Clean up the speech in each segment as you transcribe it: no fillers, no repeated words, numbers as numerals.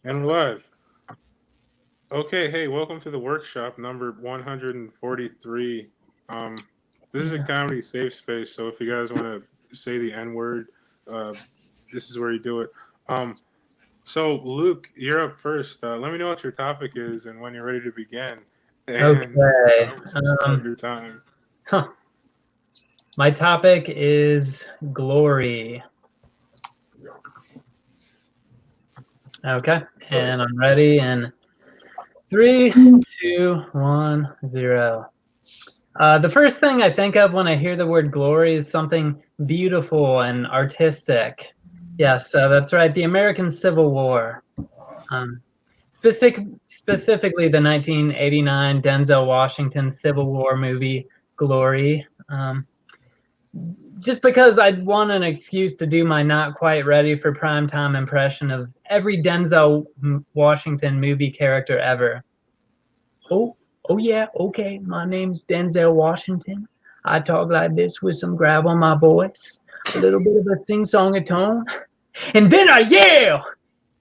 And we're live. Okay, hey, welcome to the workshop number 143. This is a comedy safe space, so if you guys want to say the N word, uh, this is where you do it. So Luke, you're up first. Let me know what your topic is and when you're ready to begin. And Okay. start your time. My topic is glory. Okay, and I'm ready in 3, 2, 1, 0. The first thing I think of when I hear the word glory is something beautiful and artistic. Yes, that's right, the American Civil War. Specifically the 1989 Denzel Washington Civil War movie, Glory. Just because I'd want an excuse to do my not quite ready for primetime impression of every Denzel Washington movie character ever. Oh yeah, okay, my name's Denzel Washington. I talk like this with some grab on my voice, a little bit of a sing-song tone, and then I yell!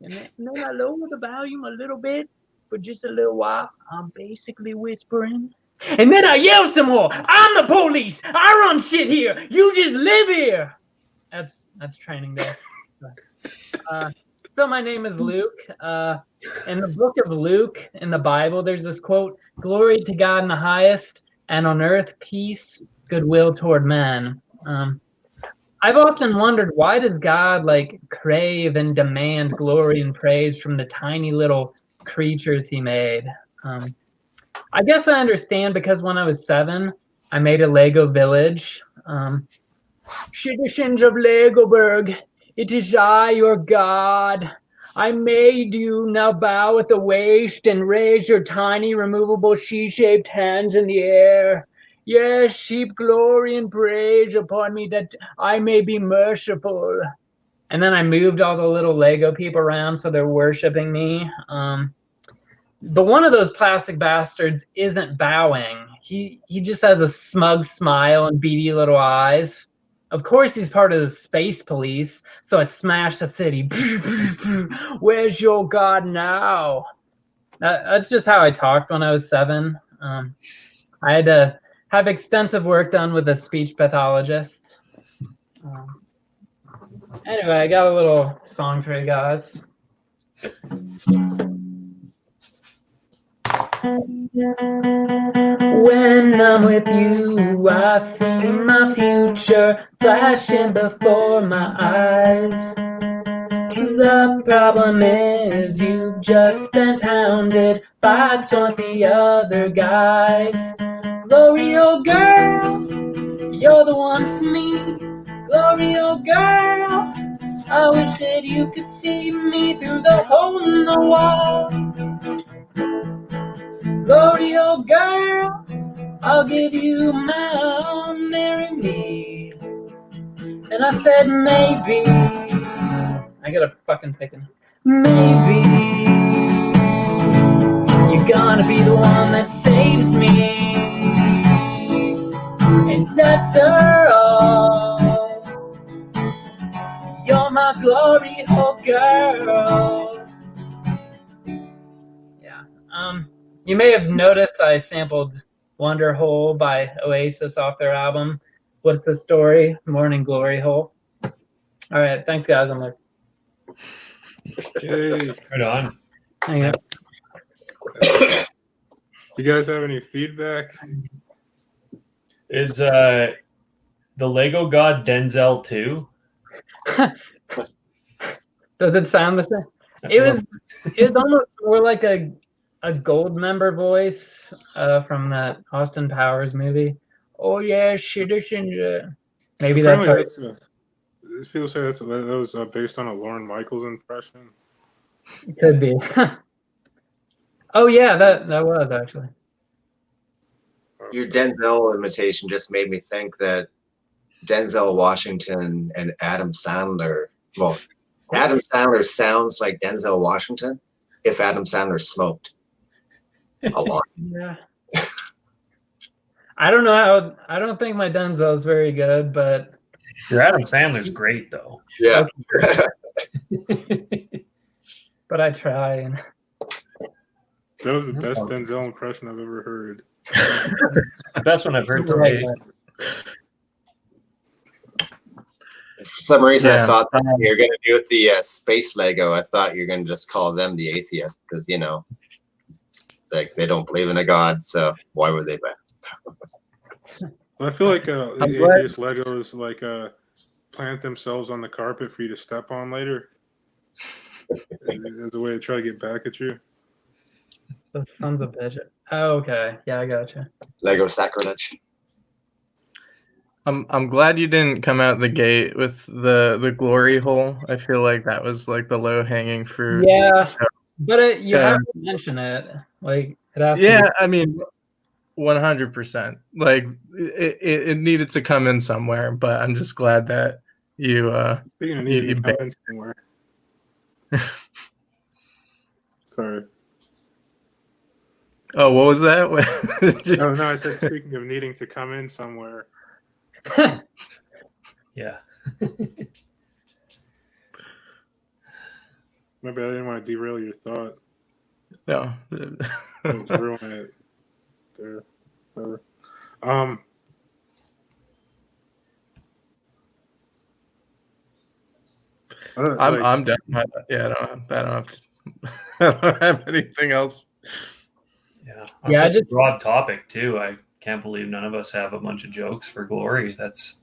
And then I lower the volume a little bit for just a little while. I'm basically whispering. And then I yell some more. I'm the police. I run shit here. You just live here. That's training day. So my name is Luke. In the book of Luke in the Bible, there's this quote: "Glory to God in the highest, and on earth peace, goodwill toward men." I've often wondered, why does God crave and demand glory and praise from the tiny little creatures he made? I guess I understand, because when I was 7, I made a Lego village. Citizens of Legoberg, it is I, your God. I made you, now bow at the waist and raise your tiny removable she-shaped hands in the air. Yes, sheep glory and praise upon me, that I may be merciful. And then I moved all the little Lego people around so they're worshiping me. But one of those plastic bastards isn't bowing. He just has a smug smile and beady little eyes. Of course he's part of the space police, so I smashed the city. Where's your God now? That's just how I talked when I was 7. I had to have extensive work done with a speech pathologist. Anyway, I got a little song for you guys. When I'm with you, I see my future flashing before my eyes. The problem is you've just been pounded by 20 other guys. Glory, oh girl, you're the one for me. Glory, oh girl, I wish that you could see me through the hole in the wall. Glory, oh girl, I'll give you my all, marry me. And I said maybe, I gotta fucking pick it. Maybe you're gonna be the one that saves me. And after all, you're my glory hole girl. Yeah. You may have noticed I sampled Wonder Hole by Oasis off their album What's the Story? Morning Glory Hole. All right, thanks guys. I'm like, Yay. Right on. hang on. You guys have any feedback? Is the Lego God Denzel 2? Does it sound the same? It was almost more like a Goldmember voice from that Austin Powers movie. Oh yeah, citizen. Maybe Apparently that's people say that was based on a Lorne Michaels impression. it could be. Oh yeah, that was actually. Your Denzel imitation just made me think that Denzel Washington and Adam Sandler. Well, Adam Sandler sounds like Denzel Washington if Adam Sandler smoked a lot. Yeah. I don't know how. I don't think my Denzel's very good, but Your Adam Sandler's great though. Yeah. but I try. And That was the best Denzel impression I've ever heard. The best one I've heard to Right. date. For some reason, I Yeah. thought you're going to do with the space Lego. I thought you're going to just call them the atheists because, you know, like they don't believe in a god. So why would they? Well, I feel like I'm the glad- atheist Legos like plant themselves on the carpet for you to step on later. As a way to try to get back at you. those sons of bitches. Oh, okay. Yeah, I gotcha. Lego sacrilege. I'm glad you didn't come out the gate with the glory hole. I feel like that was like the low hanging fruit. Yeah, So, but you Yeah. have to mention it. Like it has to yeah, be- I mean, 100%. Like it needed to come in somewhere, but I'm just glad that you Speaking of You- needing you to come in somewhere. Sorry. Oh, what was that? Oh no, I said speaking of needing to come in somewhere. Yeah. Maybe I didn't want to derail your thought. No. Just ruin it. There. Whatever. I'm done. Yeah, I don't have to, I don't have anything else. Yeah. Yeah, I Such a just- broad topic too. I can't believe none of us have a bunch of jokes for glory. That's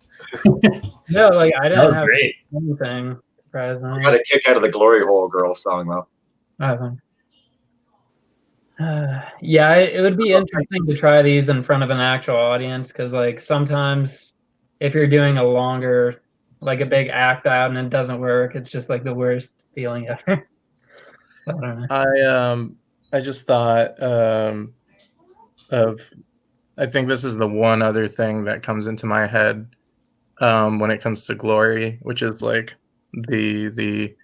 No, like I that didn't was have great. anything. Surprisingly. I got a kick out of the Glory Hole Girl song though. Nothing. Yeah, it would be interesting to try these in front of an actual audience because, like, sometimes if you're doing a longer, like a big act out and it doesn't work, it's just like the worst feeling ever. I don't know. I just thought of I think this is the one other thing that comes into my head when it comes to glory, which is like the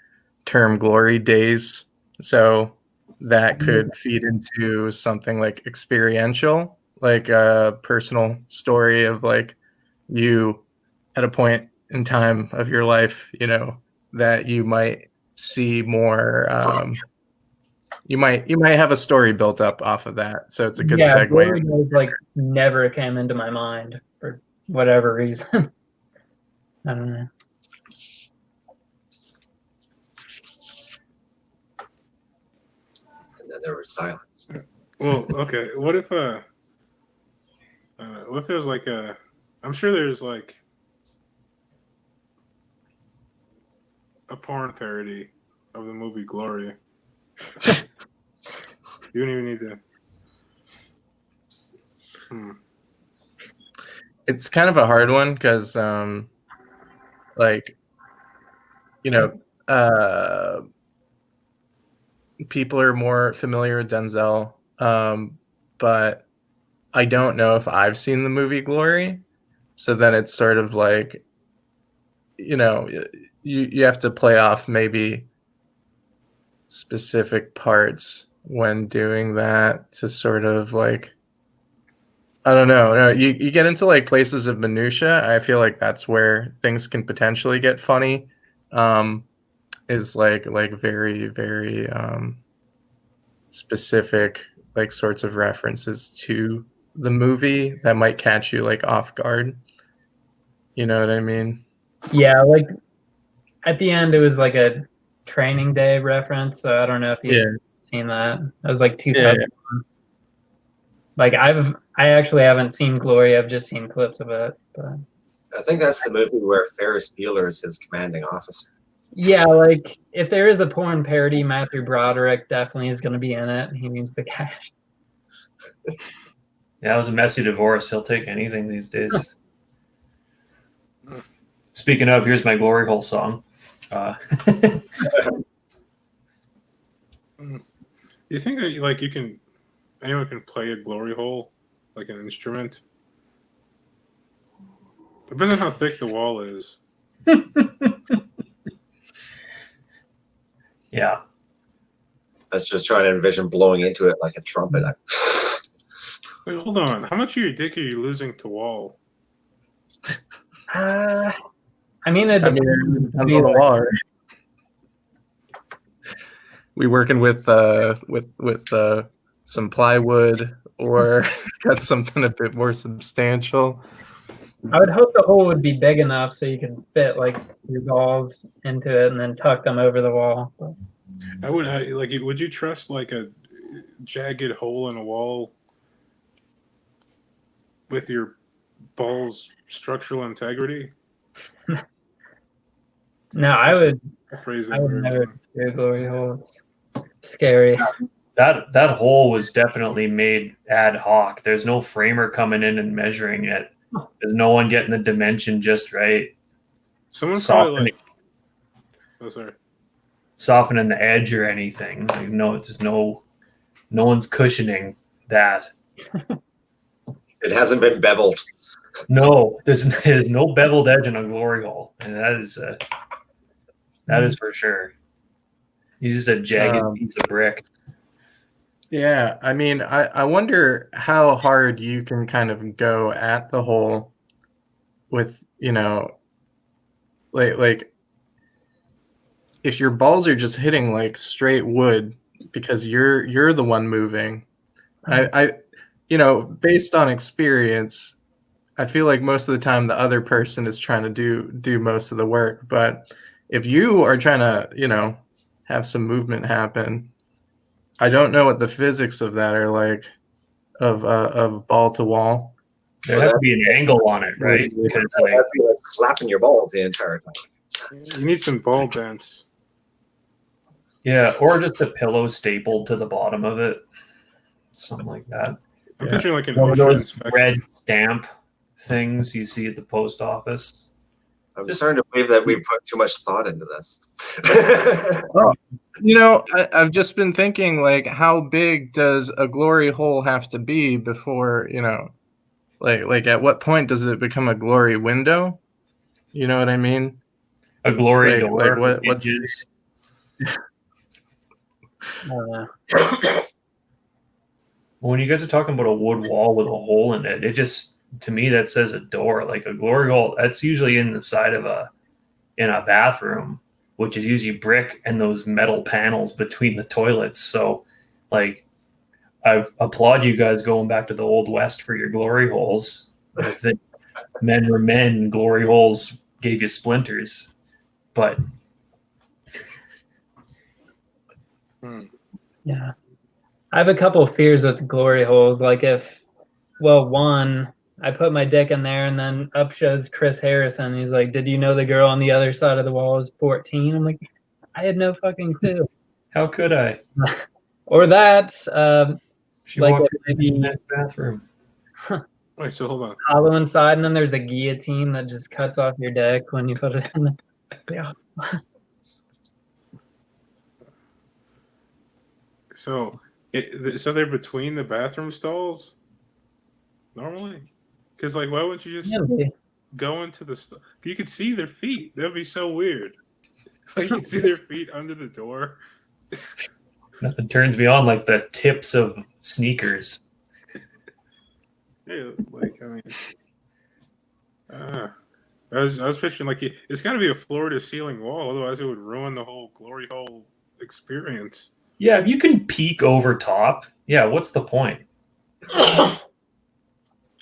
term glory days. So that could feed into something like experiential, like a personal story of like you at a point in time of your life, you know, that you might see more you might have a story built up off of that. So it's a good Yeah, segue. Glory Days, like never came into my mind for whatever reason. I don't know. And then there was silence. Well, okay. What if there was like I'm sure there's like a porn parody of the movie Glory. You don't even need to. It's kind of a hard one because like, you know, people are more familiar with Denzel, but I don't know if I've seen the movie Glory. So then it's sort of like, you know, you have to play off maybe specific parts when doing that to sort of like, I don't know. No, you get into like places of minutia. I feel like that's where things can potentially get funny. Is like very very specific like sorts of references to the movie that might catch you like off guard. You know what I mean? Yeah, like at the end, it was like a Training Day reference. So I don't know if you've seen that. It was like 2000. Yeah. Like I actually haven't seen Glory. I've just seen clips of it. But I think that's the movie where Ferris Bueller is his commanding officer. yeah, like if there is a porn parody, Matthew Broderick definitely is going to be in it. He needs the cash. Yeah, it was a messy divorce. He'll take anything these days. Speaking of, here's my glory hole song. You think that like anyone can play a glory hole like an instrument? Depends on how thick the wall is. Yeah. Let's just try to envision blowing into it like a trumpet. Wait, hold on. How much of your dick are you losing to wall? I mean, it I mean, depends. it depends on the wall, right? we working with some plywood or got something a bit more substantial? I would hope the hole would be big enough so you can fit like your balls into it and then tuck them over the wall. I would like. Would you trust like a jagged hole in a wall with your balls' structural integrity? No, I would Phrase I that would very never well. do a glory hole. Scary. That hole was definitely made ad hoc. There's no framer coming in and measuring it. There's no one getting the dimension just right. Someone Softening, probably like. Oh, sorry. softening the edge or anything. Like, no, it's just no one's cushioning that. It hasn't been beveled. No, there's no beveled edge in a glory hole, and that is for sure. You just a jagged piece of brick. Yeah, I mean, I wonder how hard you can kind of go at the hole with, like if your balls are just hitting like straight wood because you're the one moving. I based on experience, I feel like most of the time the other person is trying to do most of the work, but if you are trying to, have some movement happen, I don't know what the physics of that are like, of ball to wall. There has to be an angle on it, right? Because like, That'd be like slapping your balls the entire time. You need some ball dents. yeah, or just a pillow stapled to the bottom of it, something like that. I'm Yeah. picturing like an One of OSHA those inspection. red stamp things you see at the post office. I'm starting to believe that we put too much thought into this. I've just been thinking, like, how big does a glory hole have to be before, like at what point does it become a glory window? You know what I mean? A glory Like- door. like what's- hinges. I don't know. When you guys are talking about a wood wall with a hole in it, it just, to me, that says a door. Like a glory hole, that's usually in the side of in a bathroom, which is usually brick and those metal panels between the toilets. So, like, I applaud you guys going back to the Old West for your glory holes. I think men were men, glory holes gave you splinters. But Yeah. I have a couple of fears with glory holes. Like one, I put my dick in there and then up shows Chris Harrison. He's like, "Did you know the girl on the other side of the wall is 14?" I'm like, I had no fucking clue. how could I? Or that, She Like walked a- in that bathroom. Wait, so hold on. hollow inside, and then there's a guillotine that just cuts off your dick when you put it in. Yeah. So, so they're between the bathroom stalls normally? Because like, why wouldn't you just go into the? You could see their feet. That'd be so weird. Like you could see their feet under the door. Nothing turns me on like the tips of sneakers. Yeah, like I mean, I was picturing like it's got to be a floor to ceiling wall, otherwise it would ruin the whole glory hole experience. Yeah, if you can peek over top, yeah, what's the point?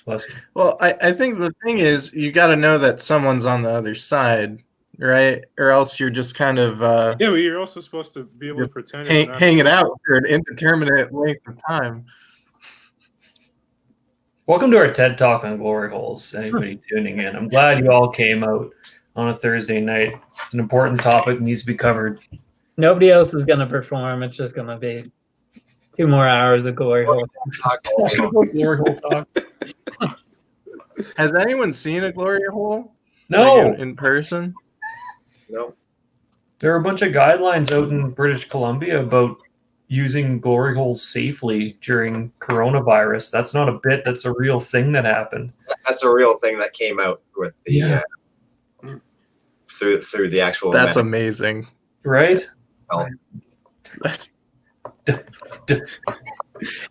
Bless you. Well, I think the thing is you got to know that someone's on the other side, right? Or else you're just kind of Yeah, but you're also supposed to be able to pretend it's not hanging out for an indeterminate length of time. Welcome to our TED Talk on glory holes. Anybody tuning in? I'm glad you all came out on a Thursday night. It's an important topic, needs to be covered. Nobody else is gonna perform. It's just gonna be 2 more hours of glory hole. Glory hole talk. Has anyone seen a glory hole? No, Like, in person? No. there are a bunch of guidelines out in British Columbia about using glory holes safely during coronavirus. That's not a bit. That's a real thing that happened. That's a real thing that came out with the Yeah. through the actual. That's medical amazing. Right? health. That's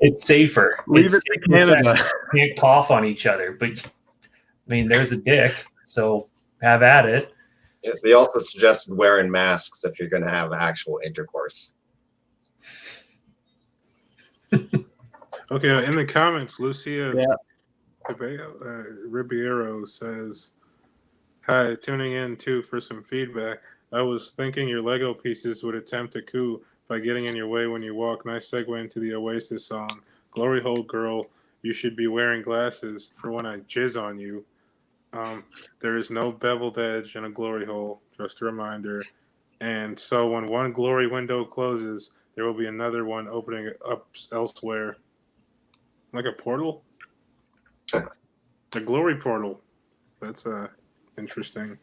It's safer. leave It's it to safer that Canada. you can't cough on each other. But I mean, there's a dick, so have at it. They also suggested wearing masks if you're going to have actual intercourse. Okay, in the comments, Lucia Yeah. Ribeiro says, "Hi, tuning in too for some feedback. I was thinking your Lego pieces would attempt a coup by getting in your way when you walk. Nice segue into the Oasis song. Glory hole girl, you should be wearing glasses for when I jizz on you. There is no beveled edge in a glory hole, just a reminder. And so when one glory window closes, there will be another one opening up elsewhere. Like a portal? A glory portal. That's interesting.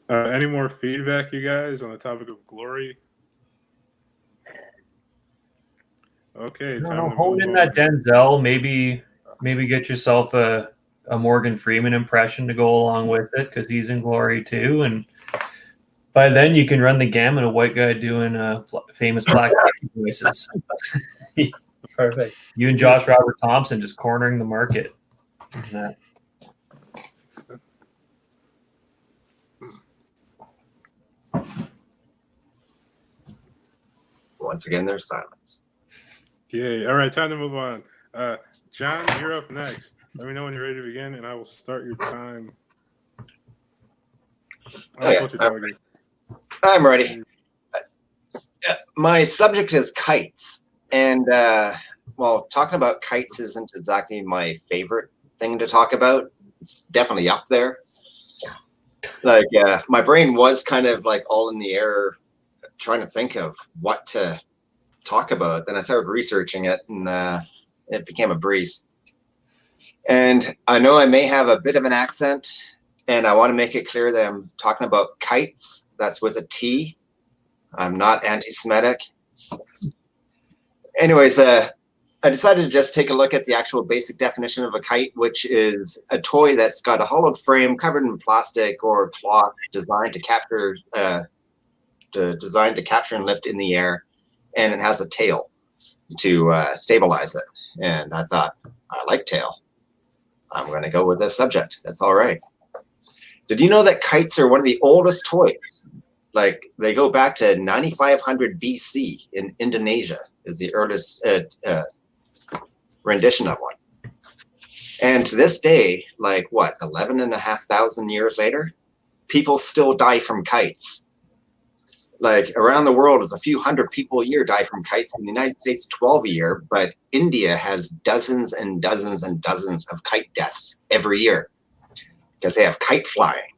Any more feedback, you guys, on the topic of glory? Okay, time to Hold move in on. that Denzel. Maybe get yourself a Morgan Freeman impression to go along with it because he's in Glory too, and by then you can run the gamut of white guy doing famous black voices. Perfect. You and Josh Robert Thompson just cornering the market. Yeah. Once again, there's silence. Yay. All right, time to move on. John, you're up next. Let me know when you're ready to begin, and I will start your time. I'm ready. My subject is kites. And, well, talking about kites isn't exactly my favorite thing to talk about. It's definitely up there. Like, my brain was kind of like all in the air trying to think of what to talk about. Then I started researching it, and it became a breeze. And I know I may have a bit of an accent, and I want to make it clear that I'm talking about kites. That's with a T. I'm not anti-Semitic. Anyways, I decided to just take a look at the actual basic definition of a kite, which is a toy that's got a hollowed frame covered in plastic or cloth designed to capture and lift in the air, and it has a tail to stabilize it. And I thought, I like tail. I'm going to go with this subject. That's all right. Did you know that kites are one of the oldest toys? Like, they go back to 9500 BC in Indonesia is the earliest rendition of one. And to this day, like what, 11,500 years later, people still die from kites. Like, around the world, there's a few hundred people a year die from kites. In the United States, 12 a year, but India has dozens and dozens and dozens of kite deaths every year because they have kite flying,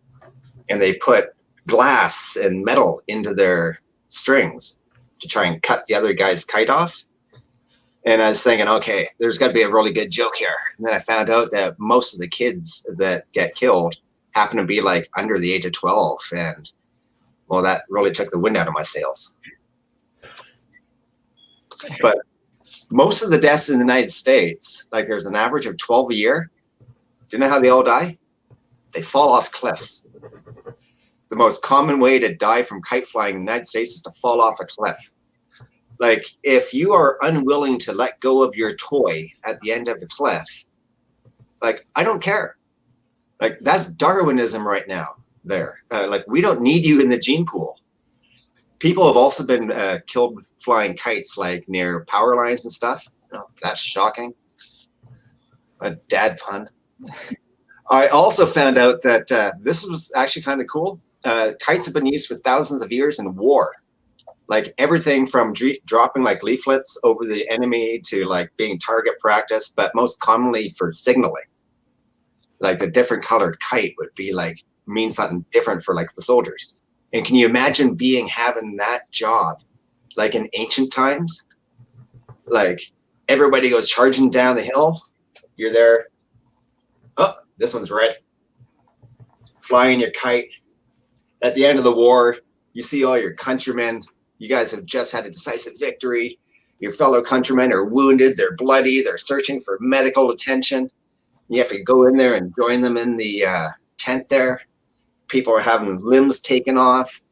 and they put glass and metal into their strings to try and cut the other guy's kite off. And I was thinking, okay, there's got to be a really good joke here. And then I found out that most of the kids that get killed happen to be like under the age of 12. And well, that really took the wind out of my sails. But most of the deaths in the United States, like there's an average of 12 a year. Do you know how they all die? They fall off cliffs. The most common way to die from kite flying in the United States is to fall off a cliff. Like, if you are unwilling to let go of your toy at the end of the cliff, like, I don't care. Like, that's Darwinism right now there. Like, we don't need you in the gene pool. People have also been killed flying kites, like, near power lines and stuff. Oh, that's shocking. A dad pun. I also found out that this was actually kind of cool. Kites have been used for thousands of years in war. Like, everything from dropping like leaflets over the enemy to like being target practice, but most commonly for signaling. Like, a different colored kite would be like, mean something different for like the soldiers. And can you imagine having that job like in ancient times? Like, everybody goes charging down the hill. You're there. Oh, this one's red. Flying your kite. At the end of the war, you see all your countrymen. You guys have just had a decisive victory. Your fellow countrymen are wounded. They're bloody. They're searching for medical attention. You have to go in there and join them in the tent there. People are having limbs taken off.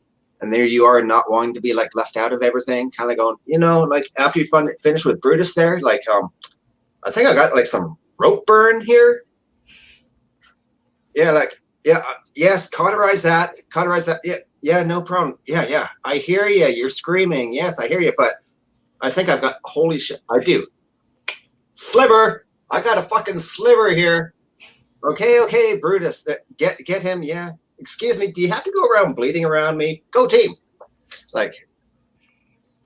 And there you are, not wanting to be like left out of everything. Kind of going, you know, like after you finish with Brutus there, like, I think I got like some rope burn here. Yeah, like, Yeah, yes, cauterize that. Cauterize that. Yeah, no problem. Yeah. I hear you. You're screaming. Yes, I hear you. But I think I've got, holy shit, I do. Sliver. I got a fucking sliver here. Okay, Brutus. Get him. Yeah. Excuse me. Do you have to go around bleeding around me? Go team. Like,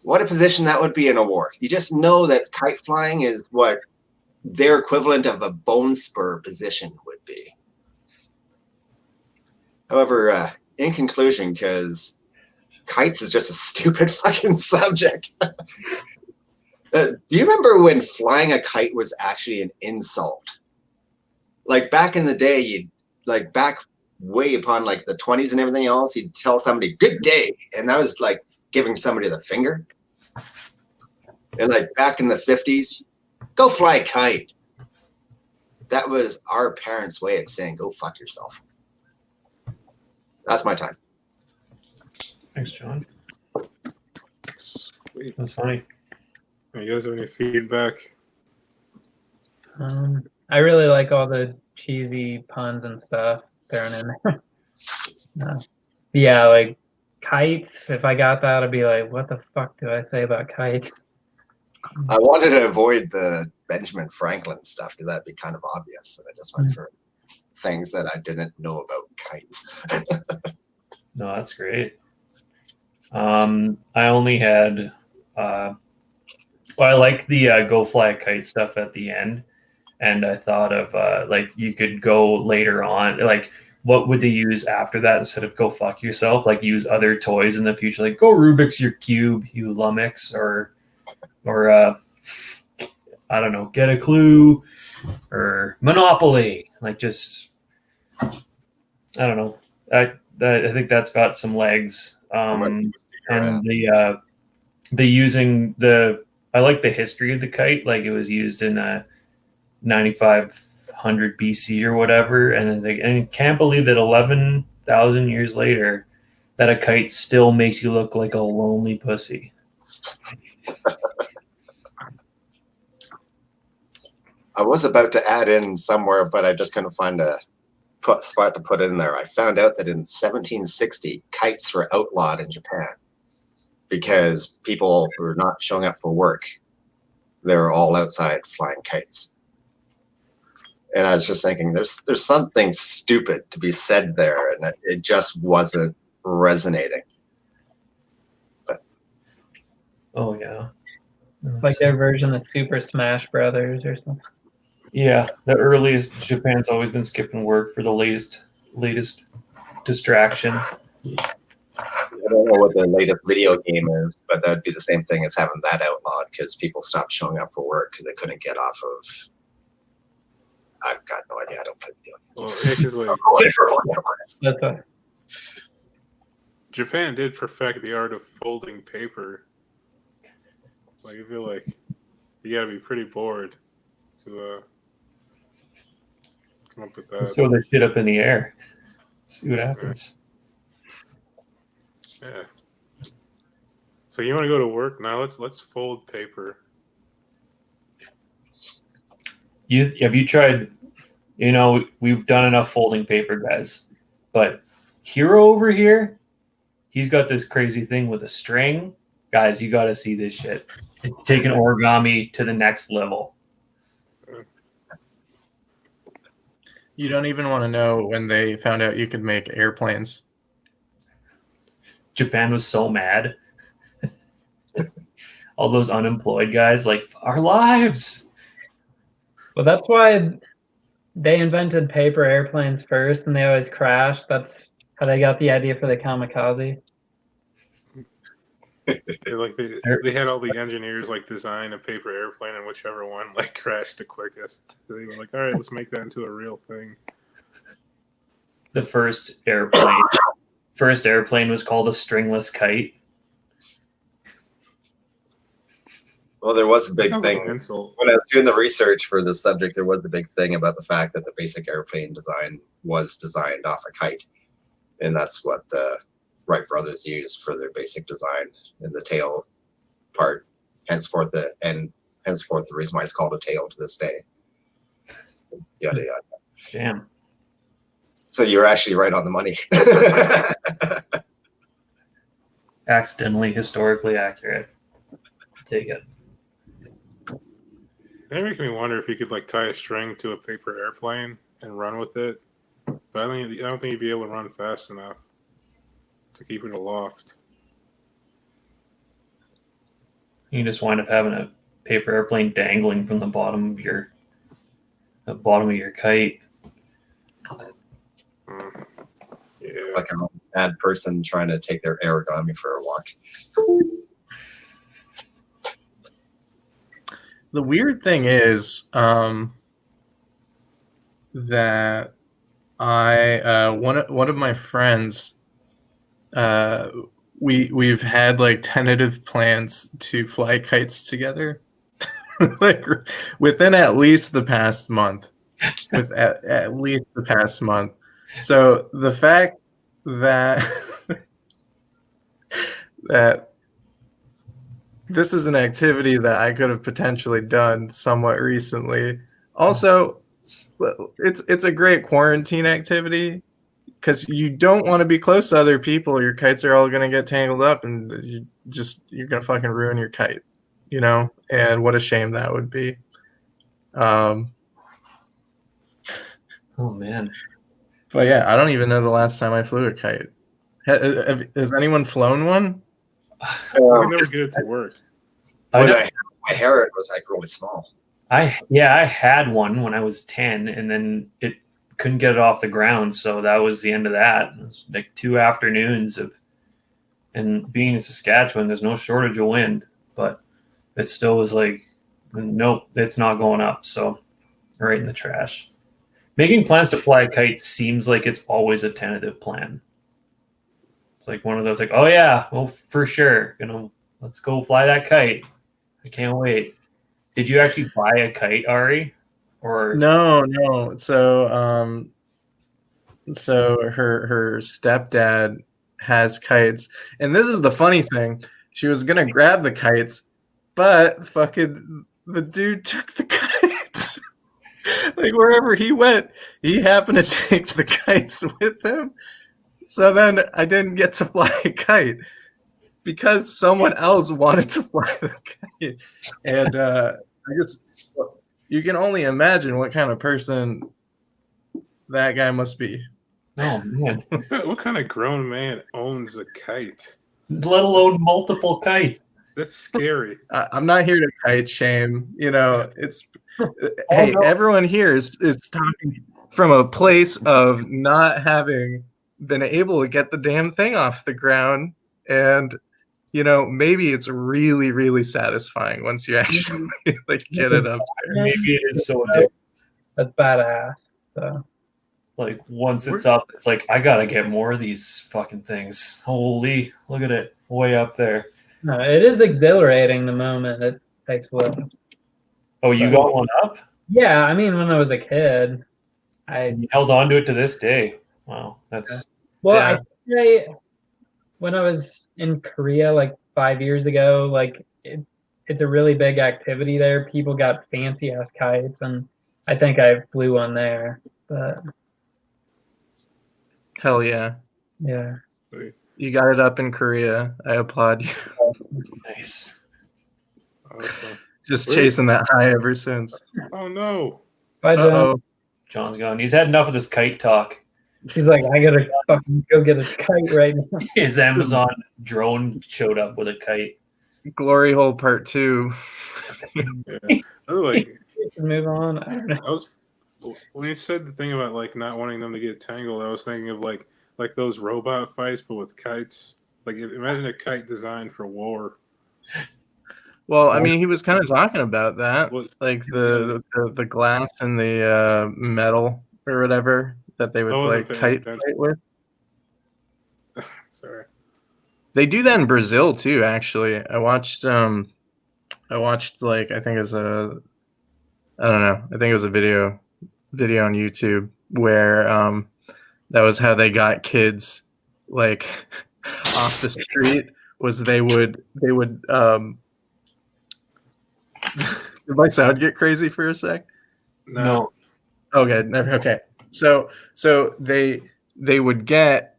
what a position that would be in a war. You just know that kite flying is what their equivalent of a bone spur position would be. However, in conclusion, because kites is just a stupid fucking subject. Do you remember when flying a kite was actually an insult? Like back in the day, you'd like back way upon like the 20s and everything else, you'd tell somebody good day, and that was like giving somebody the finger. And like back in the 50s, go fly a kite. That was our parents' way of saying go fuck yourself. That's my time. Thanks, John. Sweet. That's funny. You guys have any feedback? I really like all the cheesy puns and stuff thrown in there. Yeah, like kites. If I got that, I'd be like, what the fuck do I say about kites? I wanted to avoid the Benjamin Franklin stuff because that'd be kind of obvious. And I just went for things that I didn't know about kites. No, that's great. I only had, I like the go fly a kite stuff at the end. And I thought of like you could go later on, like what would they use after that instead of go fuck yourself? Like use other toys in the future, like go Rubik's your cube, you lummox, or I don't know, get a clue, or Monopoly. Like just I don't know. I think that's got some legs. And the using the I like the history of the kite, like it was used in 9500 BC or whatever, and I can't believe that 11,000 years later that a kite still makes you look like a lonely pussy. I was about to add in somewhere, but I just couldn't find a spot to put it in there. I found out that in 1760, kites were outlawed in Japan because people were not showing up for work. They were all outside flying kites. And I was just thinking, there's something stupid to be said there, and it just wasn't resonating. But Oh yeah, Like their version of Super Smash Brothers or something. yeah. The earliest Japan's always been skipping work for the latest distraction. I don't know what the latest video game is, but that would be the same thing as having that outlawed because people stopped showing up for work because they couldn't get off of. I've got no idea. I don't play video games. Well, yeah, 'cause, like, That's a, Japan did perfect the art of folding paper. Like, I feel like you gotta be pretty bored to come up with that. Throw the shit up in the air. See what happens. Yeah. So you want to go to work now? Let's fold paper. Have you tried? You know, we've done enough folding paper, guys. But Hero over here, he's got this crazy thing with a string. Guys, you got to see this shit. It's taken origami to the next level. You don't even want to know when they found out you could make airplanes. Japan was so mad. All those unemployed guys, like, our lives. well, that's why they invented paper airplanes first, and they always crash. That's how they got the idea for the kamikaze. They had all the engineers like design a paper airplane, and whichever one like crashed the quickest, they were like, "All right, let's make that into a real thing." The first airplane was called a stringless kite. Well, there was a big Sounds thing. like an insult. When I was doing the research for this subject, there was a big thing about the fact that the basic airplane design was designed off a kite. And that's what the Wright brothers used for their basic design in the tail part. Henceforth, the reason why it's called a tail to this day. Yada, yada. Damn. So you're actually right on the money. Accidentally, historically accurate. Take it. That makes me wonder if you could like tie a string to a paper airplane and run with it. But I don't think you'd be able to run fast enough to keep it aloft. You just wind up having a paper airplane dangling from the bottom of your kite. Mm. Yeah. Like a bad person trying to take their origami for a walk. The weird thing is that one of my friends we've had like tentative plans to fly kites together like within at least the past month. At least the past month. So the fact that that this is an activity that I could have potentially done somewhat recently. Also, it's a great quarantine activity because you don't want to be close to other people. Your kites are all going to get tangled up, and you're going to fucking ruin your kite, you know? And what a shame that would be. Oh man. But yeah, I don't even know the last time I flew a kite. Has anyone flown one? I can never get it to work. When I had my hair, it was like really small. I had one when I was 10, and then it couldn't get it off the ground, so that was the end of that. It was like 2 afternoons of, and being in Saskatchewan, there's no shortage of wind, but it still was like, nope, it's not going up, so right in the trash. Making plans to fly a kite seems like it's always a tentative plan. It's like one of those, like, oh yeah, well for sure, let's go fly that kite. I can't wait. Did you actually buy a kite, Ari? Or No. So her stepdad has kites, and this is the funny thing. She was gonna grab the kites, but fucking the dude took the kites. Like wherever he went, he happened to take the kites with him. So then I didn't get to fly a kite because someone else wanted to fly the kite. And I guess you can only imagine what kind of person that guy must be. oh man, What kind of grown man owns a kite? let alone multiple kites. That's scary. I'm not here to kite shame. You know, it's hey, no. everyone here is talking from a place of not having been able to get the damn thing off the ground, and you know, maybe it's really, really satisfying once you actually like get it up there. Maybe it is so addictive. That's badass. So Like once it's up, it's like I gotta get more of these fucking things. Holy, look at it, way up there. no, it is exhilarating the moment it takes lift. Oh, you got one up? Yeah, I mean, when I was a kid, You held on to it to this day. Wow, that's I say when I was in Korea like 5 years ago, like it's a really big activity there. People got fancy ass kites, and I think I flew one there. But Hell yeah. yeah, You got it up in Korea. I applaud you. nice. Awesome. Just chasing that high ever since. Oh no. bye, John. Uh-oh. John's gone. He's had enough of this kite talk. She's like, I gotta fucking go get a kite right now. His Amazon drone showed up with a kite. Glory hole part 2. Yeah. I was like, Move on. I don't know. I was when you said the thing about like not wanting them to get tangled, I was thinking of like those robot fights, but with kites. Like imagine a kite designed for war. Well, I mean, he was kind of talking about that, Well, like the glass and the metal or whatever that they would I wasn't like paying kite attention. fight with. Sorry. They do that in Brazil too. Actually, I watched like I think it was I don't know. I think it was a video on YouTube where that was how they got kids like off the street. Was they would did my sound get crazy for a sec? No. Okay, okay. So they would get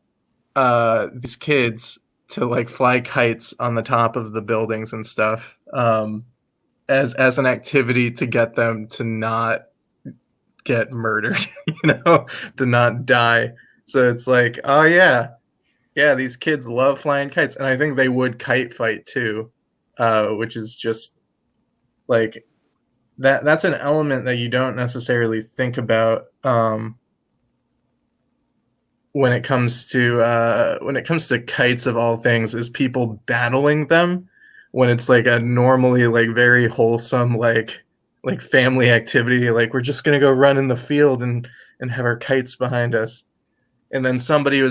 these kids to like fly kites on the top of the buildings and stuff, as an activity to get them to not get murdered, to not die. So it's like, oh yeah, these kids love flying kites, and I think they would kite fight too, which is just like that's an element that you don't necessarily think about when it comes to kites of all things, is people battling them, when it's like a normally like very wholesome like family activity, like we're just gonna go run in the field and have our kites behind us. And then somebody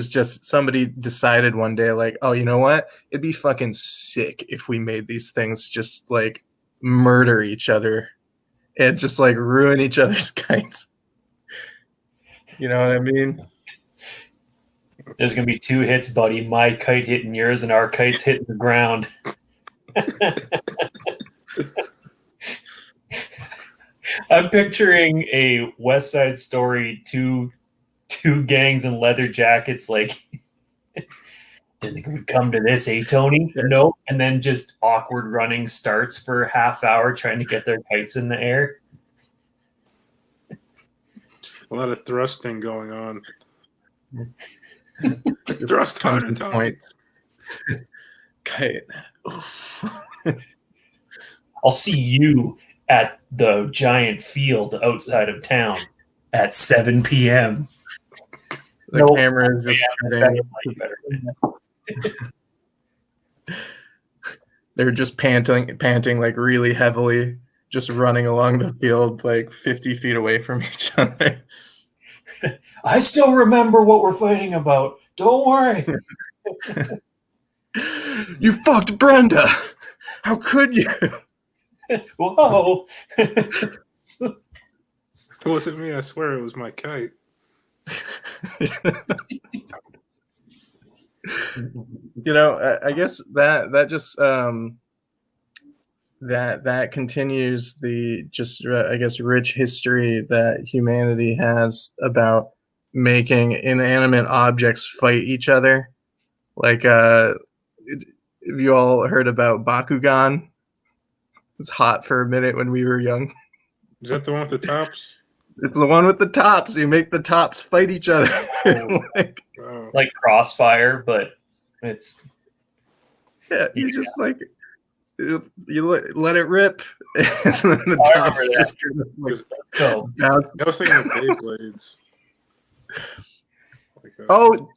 decided one day, like, oh, you know what? It'd be fucking sick if we made these things just like murder each other and just like ruin each other's kites. You know what I mean? There's gonna be 2 hits, buddy. My kite hitting yours, and our kites hitting the ground. I'm picturing a West Side Story, two gangs in leather jackets, like, didn't think it would come to this, eh, Tony? No. And then just awkward running starts for a half hour trying to get their kites in the air. A lot of thrusting going on. Thrust comes in points. Kite. I'll see you at the giant field outside of town at 7 p.m. The camera is just they're just panting like really heavily, just running along the field like 50 feet away from each other. I still remember what we're fighting about. Don't worry. You fucked Brenda. How could you? Whoa. It wasn't me. I swear it was my kite. I guess that just that continues the just I guess rich history that humanity has about making inanimate objects fight each other. Like, have you all heard about Bakugan? It was hot for a minute when we were young. Is that the one with the tops? It's the one with the tops. You make the tops fight each other. Like Crossfire, but it's... Yeah, you just like... You let it rip, and then the tops just kind of like... Let's go. I was thinking of Beyblades. Oh,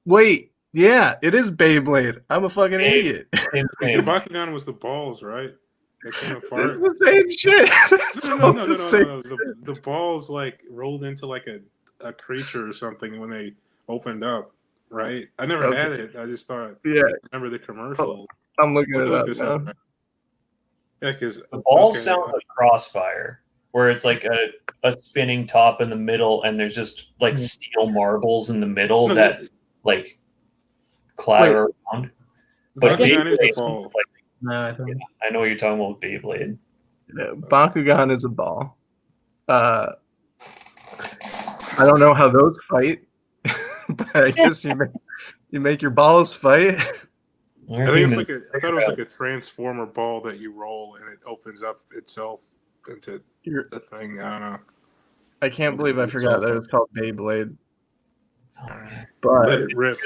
wait. Yeah, it is Beyblade. I'm a fucking idiot. The Bakugan was the balls, right? They came apart. It's the same shit. No. The balls like rolled into like a creature or something when they opened up, right? I never had it. I just thought. Yeah. I remember the commercial. I'm looking it up now. Yeah, because the balls sound like Crossfire, where it's like a spinning top in the middle, and there's just like steel marbles in the middle that like clatter around. But Bakugan is a ball. No, I don't. I know what you're talking about with Beyblade. Yeah, Bakugan is a ball. I don't know how those fight, but I guess you make your balls fight. I think it's like I thought it was like a transformer ball that you roll and it opens up itself into a thing. I don't know. I can't believe I forgot that it was called Beyblade. But let it rip.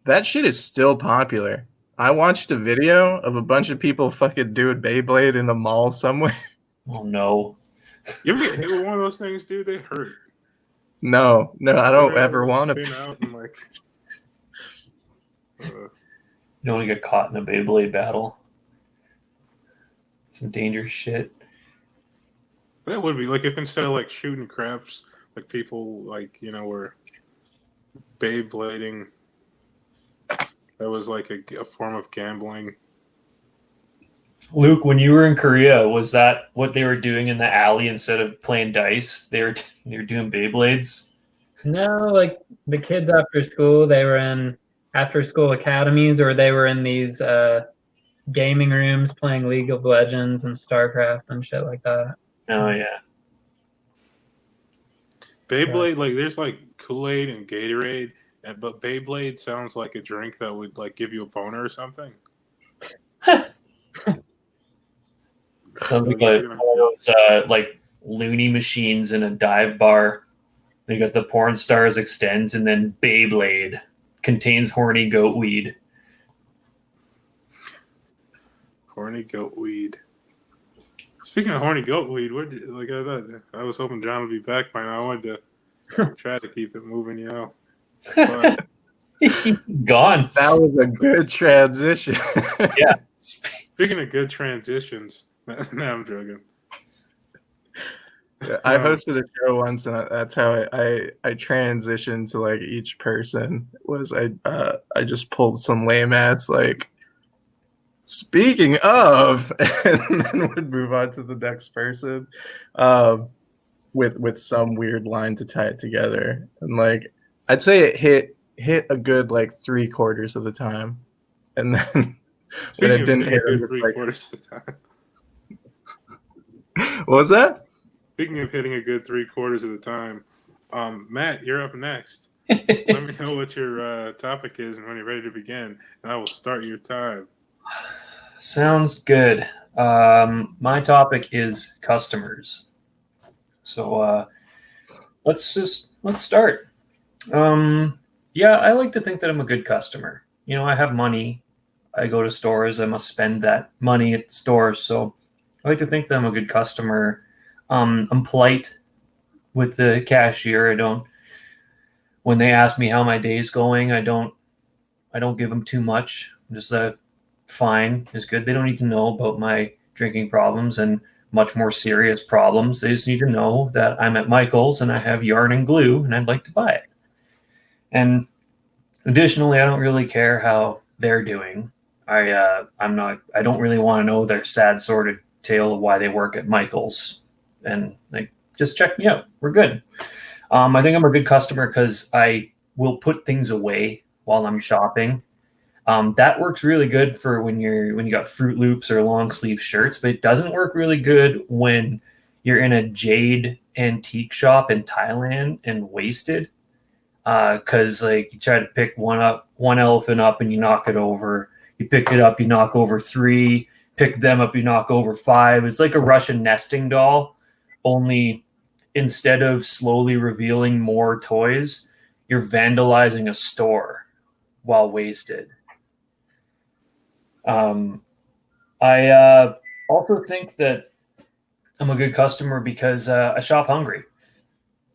That shit is still popular. I watched a video of a bunch of people fucking doing Beyblade in a mall somewhere. Oh no! You ever get hit with one of those things, dude? They hurt. No, I don't ever want to. You don't want to get caught in a Beyblade battle. Some dangerous shit. That would be like if instead of like shooting craps, like people like were Beyblading. That was like a form of gambling. Luke, when you were in Korea, was that what they were doing in the alley instead of playing dice? They were doing Beyblades? No, like the kids after school, they were in after school academies, or they were in these gaming rooms playing League of Legends and StarCraft and shit like that. Oh yeah. Beyblade, like there's like Kool-Aid and Gatorade, but Beyblade sounds like a drink that would like give you a boner or something. Sounds like one of those like loony machines in a dive bar. They got the porn stars extends, and then Beyblade contains horny goat weed. Horny goat weed. Speaking of horny goat weed, I was hoping John would be back by now. I wanted to try to keep it moving, you know. But He's gone. That was a good transition. Yeah. speaking of good transitions, no, I'm joking. I hosted a show once, and that's how I transitioned to like each person. Was I just pulled some lame ass like, speaking of, and then would move on to the next person, with some weird line to tie it together, and like I'd say it hit a good like 3/4 of the time, and then when it didn't hit, it was like, 3/4 of the time. what was that? Speaking of hitting a good 3/4 of the time, Matt, you're up next. Let me know what your topic is and when you're ready to begin, and I will start your time. Sounds good. My topic is customers. So let's start. Yeah, I like to think that I'm a good customer. You know, I have money. I go to stores. I must spend that money at stores. So I like to think that I'm a good customer. I'm polite with the cashier. I don't. When they ask me how my day's going, I don't give them too much. I'm just fine is good. They don't need to know about my drinking problems and much more serious problems. They just need to know that I'm at Michael's and I have yarn and glue and I'd like to buy it. And additionally, I don't really care how they're doing. I don't really want to know their sad, sordid tale of why they work at Michael's. And like, just check me out. We're good. I think I'm a good customer because I will put things away while I'm shopping. That works really good for when you got Fruit Loops or long sleeve shirts, but it doesn't work really good when you're in a jade antique shop in Thailand and wasted. Because like you try to pick one elephant up and you knock it over. You pick it up, you knock over 3. Pick them up, you knock over 5. It's like a Russian nesting doll, only instead of slowly revealing more toys, you're vandalizing a store while wasted. I also think that I'm a good customer because I shop hungry.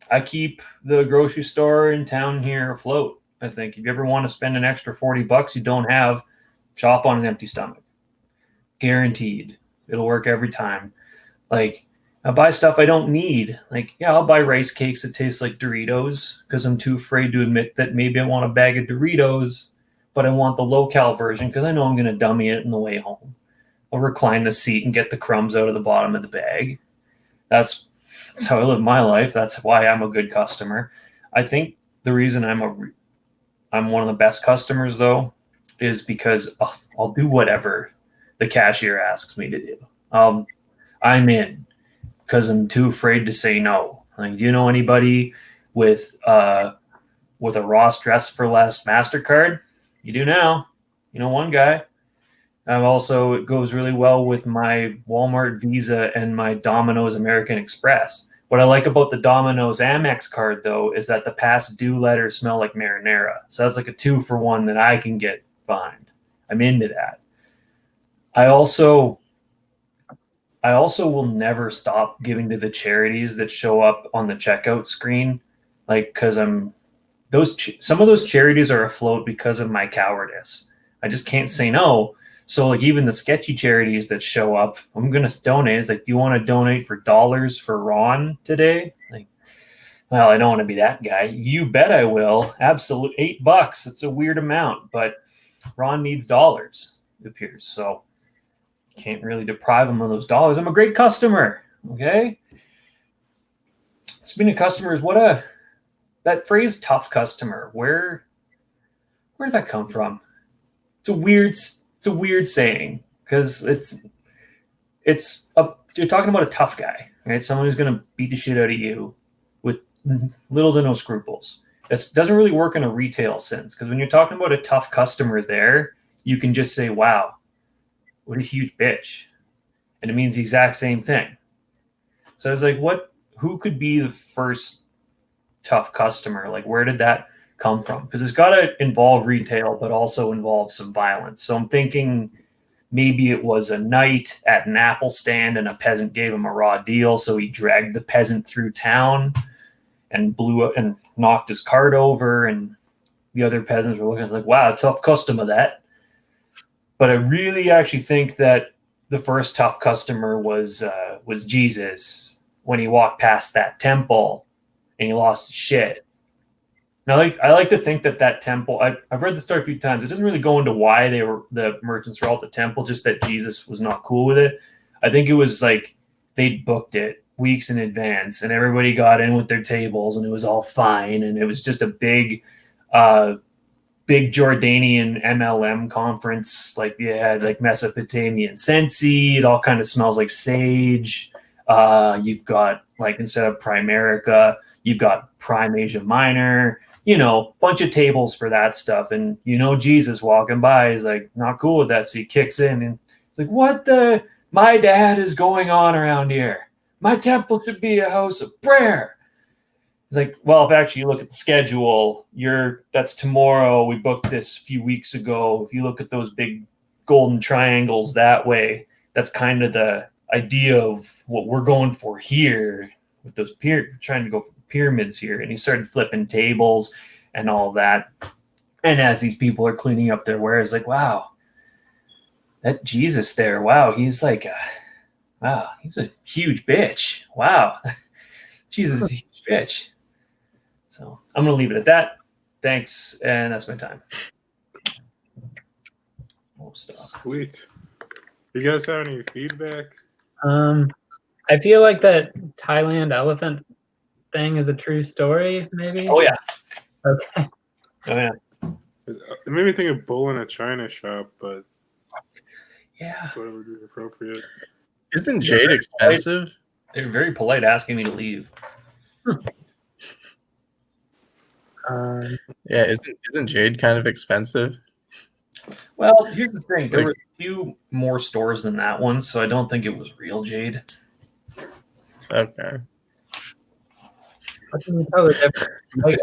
I keep the grocery store in town here afloat. I think if you ever want to spend an extra $40 you don't have, shop on an empty stomach. Guaranteed. It'll work every time. Like, I buy stuff I don't need. Like, yeah, I'll buy rice cakes that taste like Doritos because I'm too afraid to admit that maybe I want a bag of Doritos, but I want the low-cal version because I know I'm going to dummy it on the way home. I'll recline the seat and get the crumbs out of the bottom of the bag. That's how I live my life. That's why I'm a good customer. I think the reason I'm one of the best customers, though, is because I'll do whatever the cashier asks me to do. I'm in because I'm too afraid to say no. Like, do you know anybody with a Ross Dress for Less MasterCard? You do now. You know one guy. Also, it goes really well with my Walmart Visa and my Domino's American Express. What I like about the Domino's Amex card, though, is that the past due letters smell like marinara. So that's like a 2-for-1 that I can get behind. I'm into that. I also will never stop giving to the charities that show up on the checkout screen, like because some of those charities are afloat because of my cowardice. I just can't say no. So like even the sketchy charities that show up, I'm gonna donate. It's like, do you want to donate for dollars for Ron today? Like, well, I don't want to be that guy. You bet I will. Absolute $8. It's a weird amount, but Ron needs dollars, it appears. So can't really deprive him of those dollars. I'm a great customer. Okay. Speaking of customers, that phrase "tough customer." Where did that come from? It's a weird saying because you're talking about a tough guy, right? Someone who's going to beat the shit out of you with little to no scruples. This doesn't really work in a retail sense, because when you're talking about a tough customer there, you can just say, wow, what a huge bitch. And it means the exact same thing. So I was like, who could be the first tough customer? Like, where did that come from? Because it's got to involve retail, but also involve some violence. So I'm thinking maybe it was a night at an apple stand and a peasant gave him a raw deal. So he dragged the peasant through town and blew up and knocked his cart over. And the other peasants were looking like, wow, tough customer that. But I really actually think that the first tough customer was Jesus when he walked past that temple and he lost his shit. Now, I like to think that temple, I've read the story a few times. It doesn't really go into why the merchants were all at the temple, just that Jesus was not cool with it. I think it was like they'd booked it weeks in advance and everybody got in with their tables and it was all fine. And it was just a big Jordanian MLM conference. Like they had like Mesopotamian Sensi. It all kind of smells like sage. You've got like, instead of Primerica, you've got Prime Asia Minor, bunch of tables for that stuff. And, Jesus walking by is like, not cool with that. So he kicks in and it's like, my dad is going on around here? My temple should be a house of prayer. It's like, well, if actually you look at the schedule, that's tomorrow. We booked this a few weeks ago. If you look at those big golden triangles that way, that's kind of the idea of what we're going for here with those trying to go for pyramids here. And he started flipping tables and all that. And as these people are cleaning up their wares, like, wow, that Jesus there, wow, he's like, he's a huge bitch. Wow, Jesus is a huge bitch. So I'm going to leave it at that. Thanks. And that's my time. Oh, stop. Sweet. You guys have any feedback? I feel like that Thailand elephant thing is a true story, maybe? Oh, yeah. Okay. Oh, yeah. It made me think of bull in a china shop, but Yeah. whatever is appropriate. Isn't jade expensive? They're very polite asking me to leave. Yeah, isn't jade kind of expensive? Well, here's the thing. There were a few more stores than that one, so I don't think it was real jade. Okay. What can you tell the difference? Like,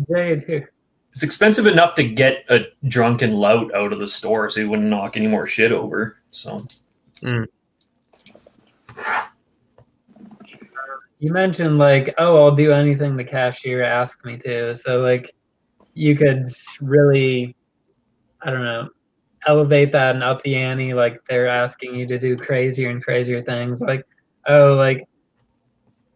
jade here. It's expensive enough to get a drunken lout out of the store so he wouldn't knock any more shit over. So You mentioned like, oh, I'll do anything the cashier asks me to. So like, you could really, I don't know, elevate that and up the ante. Like they're asking you to do crazier and crazier things. Like, oh, like,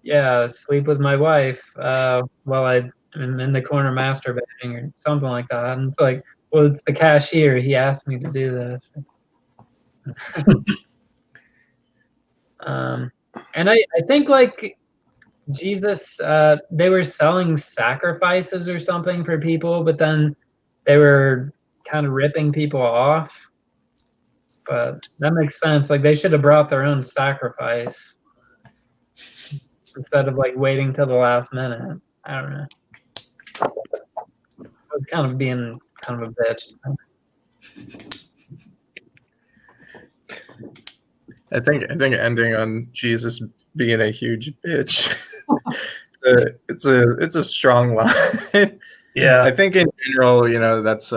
yeah, sleep with my wife while I'm in the corner masturbating or something like that. And it's like, well, it's the cashier. He asked me to do this. And I think like Jesus, they were selling sacrifices or something for people, but then they were kind of ripping people off. But that makes sense. Like they should have brought their own sacrifice instead of like waiting till the last minute. I don't know. I was kind of being kind of a bitch. I think ending on Jesus being a huge bitch. it's a strong line. yeah, I think in general, that's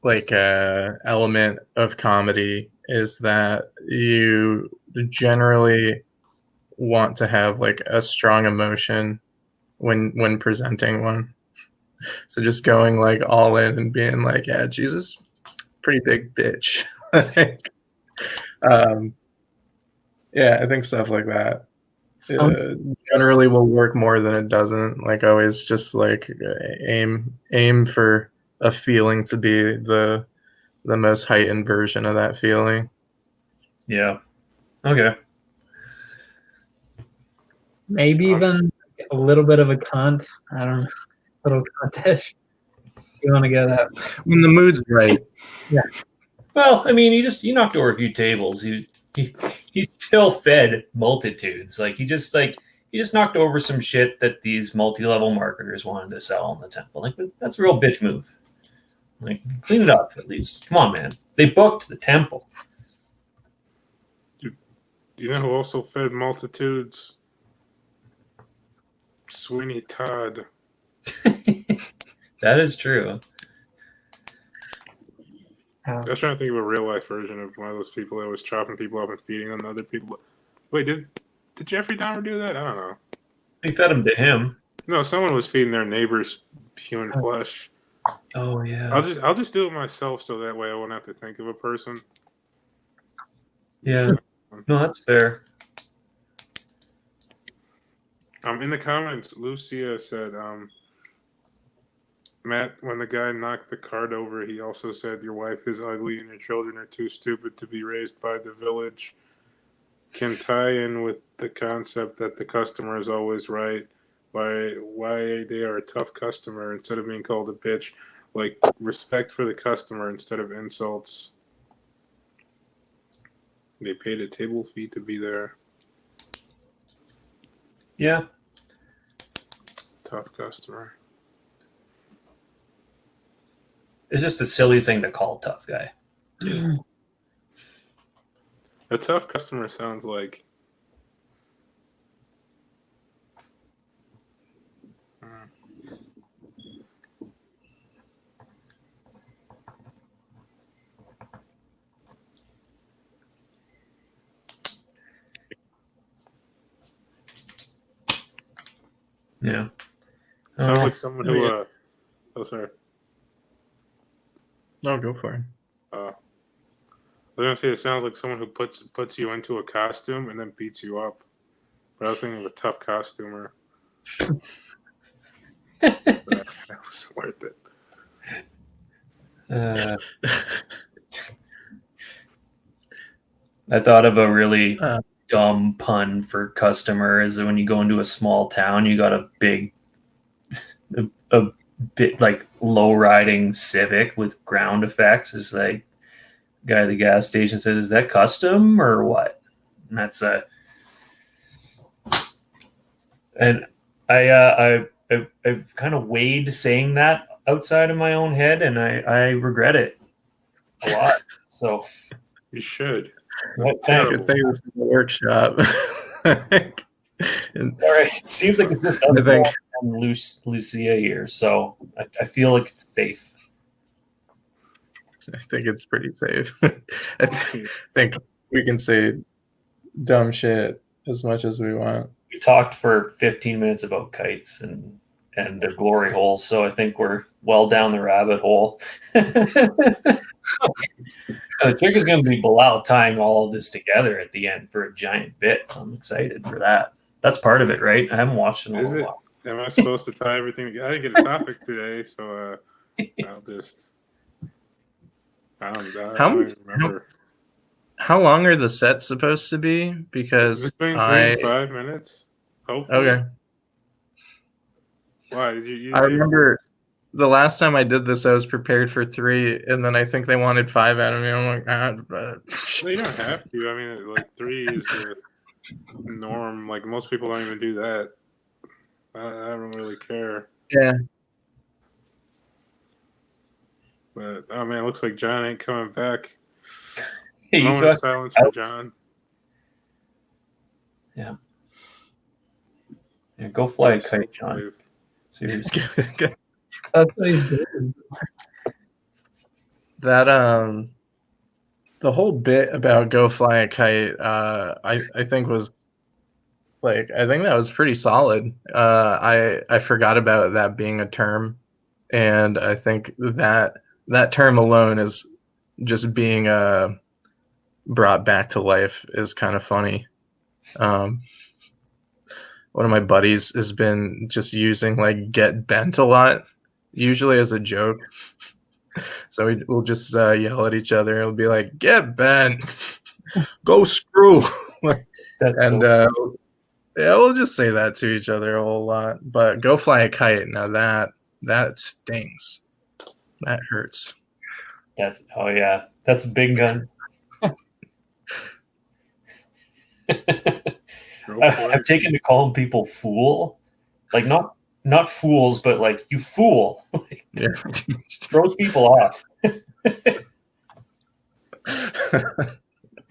like a element of comedy is that you generally want to have like a strong emotion when presenting one. So just going like all in and being like, yeah, Jesus, pretty big bitch. Yeah, I think stuff like that generally will work more than it doesn't. Like always just like aim for a feeling to be the most heightened version of that feeling. yeah. Okay. Maybe even a little bit of a cunt. I don't know. A little cuntish. You want to go that? When the mood's right. Yeah. Well, I mean, you knocked over a few tables. He still fed multitudes. Like he he just knocked over some shit that these multi-level marketers wanted to sell in the temple. Like, that's a real bitch move. Like, clean it up at least. Come on, man. They booked the temple. Do you know who also fed multitudes? Sweeney Todd. That is true. I was trying to think of a real life version of one of those people that was chopping people up and feeding them to other people. Wait, did Jeffrey Dahmer do that? I don't know. They fed him to him. No, someone was feeding their neighbors human flesh. Oh yeah. I'll just do it myself so that way I won't have to think of a person. Yeah. No, that's fair. In the comments, Lucia said, Matt, when the guy knocked the cart over, he also said your wife is ugly and your children are too stupid to be raised by the village. Can tie in with the concept that the customer is always right. Why they are a tough customer instead of being called a bitch. Like respect for the customer instead of insults. They paid a table fee to be there. Yeah. Tough customer. It's just a silly thing to call tough guy. Too. A tough customer sounds like Yeah. sounds like someone who oh sorry. No, go for it. I was gonna say it sounds like someone who puts you into a costume and then beats you up. But I was thinking of a tough costumer. That was worth it. I thought of a really Uh. dumb pun for customer is that when you go into a small town, you got a big, a bit like low riding Civic with ground effects. It's like guy at the gas station says, "Is that custom or what?" And that's and I've kind of weighed saying that outside of my own head, and I regret it a lot. So You should. what Terrible. Good thing this is a workshop. And All right, it seems like it's just I think- Lucia here, so I feel like it's safe. I think it's pretty safe. I think we can say dumb shit as much as we want. We talked for 15 minutes about kites and a glory hole, so I think we're well down the rabbit hole. The trick is going to be Bilal tying all of this together at the end for a giant bit. So I'm excited for that. That's part of it, right? I haven't watched it in a Is little it? while. Am I supposed to tie everything together? I didn't get a topic today, so I'll just. I don't even remember. How long are the sets supposed to be? Because Between 3 and 5 minutes. Hopefully. okay. Why did you? I remember the last time I did this, I was prepared for 3, and then I think they wanted 5 out of me. I'm like, Well, you don't have to. I mean, like 3 is the norm. Like most people don't even do that. I don't really care. yeah. But oh man, it looks like John ain't coming back. Hey, you Moment of thought- silence for John. yeah, go fly a kite, John. Seriously. That's what he's doing. That the whole bit about go fly a kite, I think was like, I think that was pretty solid. I forgot about that being a term, and I think that term alone is just being brought back to life is kind of funny. One of my buddies has been just using like get bent a lot, usually as a joke. So we'll just yell at each other. It'll be like, get bent, go screw. That's And yeah, we'll just say that to each other a whole lot. But go fly a kite. Now that stings. That hurts. oh yeah, that's big gun. Go for I've it. taken to calling people fool, like not fools, but like you fool. Like, Yeah. throws people off. I'm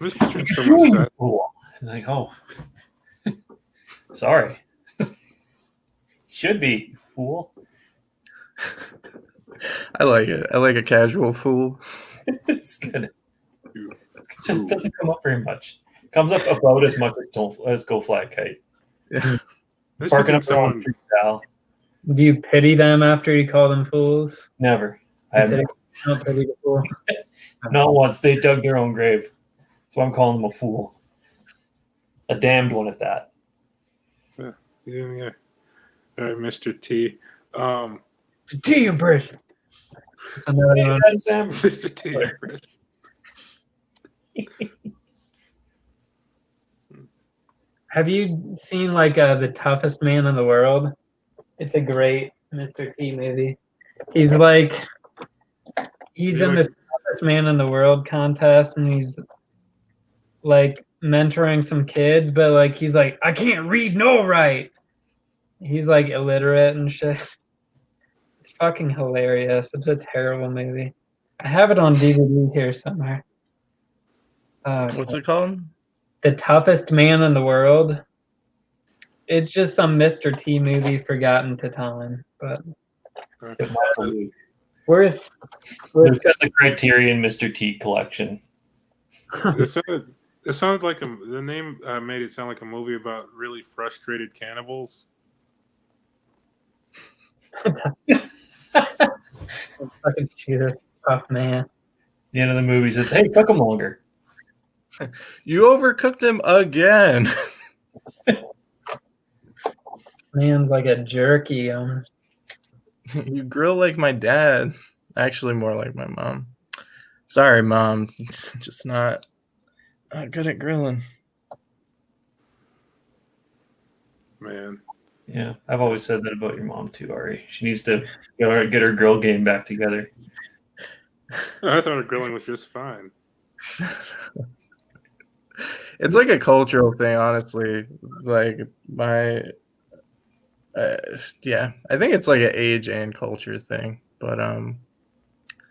just picturing You someone sad. fool. It's like, oh, sorry. Should be, you fool. I like it. I like a casual fool. It's good. You It just doesn't come up very much. Comes up about as much as Go Fly a Kite. I'm just Barking picturing up their own someone. tree, Al. Do you pity them after you call them fools? Never. I have Pity- don't pity the fool. not once. They dug their own grave. So I'm calling them a fool. A damned one at that. Yeah. All right, Mr. T. Tea impression. Another one. Adam Sandler. Mr. T. Have you seen like The Toughest Man in the World? It's a great Mr. T movie. He's like, he's You in like- this Toughest Man in the World contest, and he's like mentoring some kids, but like he's like, I can't read no write. He's like illiterate and shit. It's fucking hilarious. It's a terrible movie. I have it on DVD here somewhere. What's it called? The Toughest Man in the World. It's just some Mr. T movie forgotten to time, but worth. We've got the Criterion Mr. T collection. It sounded like the name made it sound like a movie about really frustrated cannibals. Fucking Jesus, tough man. The end of the movie says, "Hey, cook them longer." You overcooked him again. Man's like a jerky. You grill like my dad. Actually, more like my mom. Sorry, Mom. Just not good at grilling. Man. Yeah, I've always said that about your mom too, Ari. She needs to get her grill game back together. I thought her grilling was just fine. It's like a cultural thing, honestly. Like yeah, I think it's like an age and culture thing. But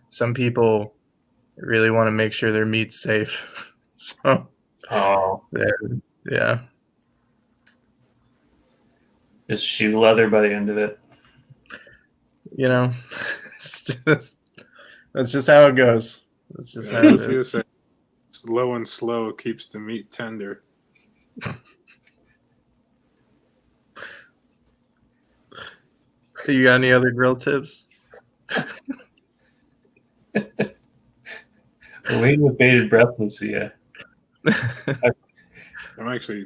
some people really want to make sure their meat's safe. So Oh, yeah. just shoe leather by the end of it. You know, that's just how it goes. That's just how it Let's see is. this. Slow and slow keeps the meat tender. You got any other grill tips? We're waiting with bated breath, Lucia. I'm actually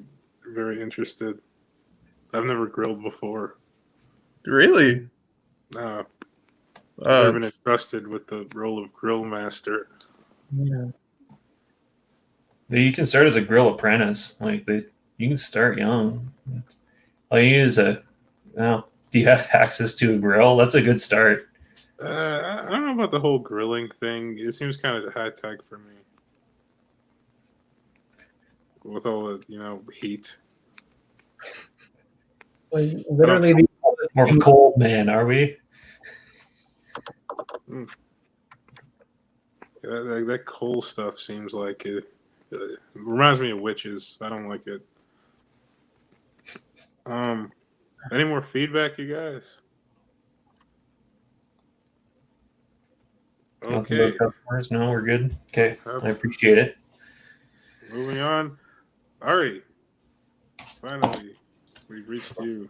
very interested. I've never grilled before. Really? I've Oh, never been it's- entrusted with the role of grill master. Yeah. But you can start as a grill apprentice. You can start young. All you need is do you have access to a grill? That's a good start. I don't know about the whole grilling thing. It seems kind of high tech for me. With all the, heat. Like, literally, More of a cold man, are we? That coal stuff seems like it reminds me of witches. I don't like it. Any more feedback, you guys? Nothing Okay, about customers? No, we're good. Okay, Yep. I appreciate it. moving on. Ari, finally, we've reached you.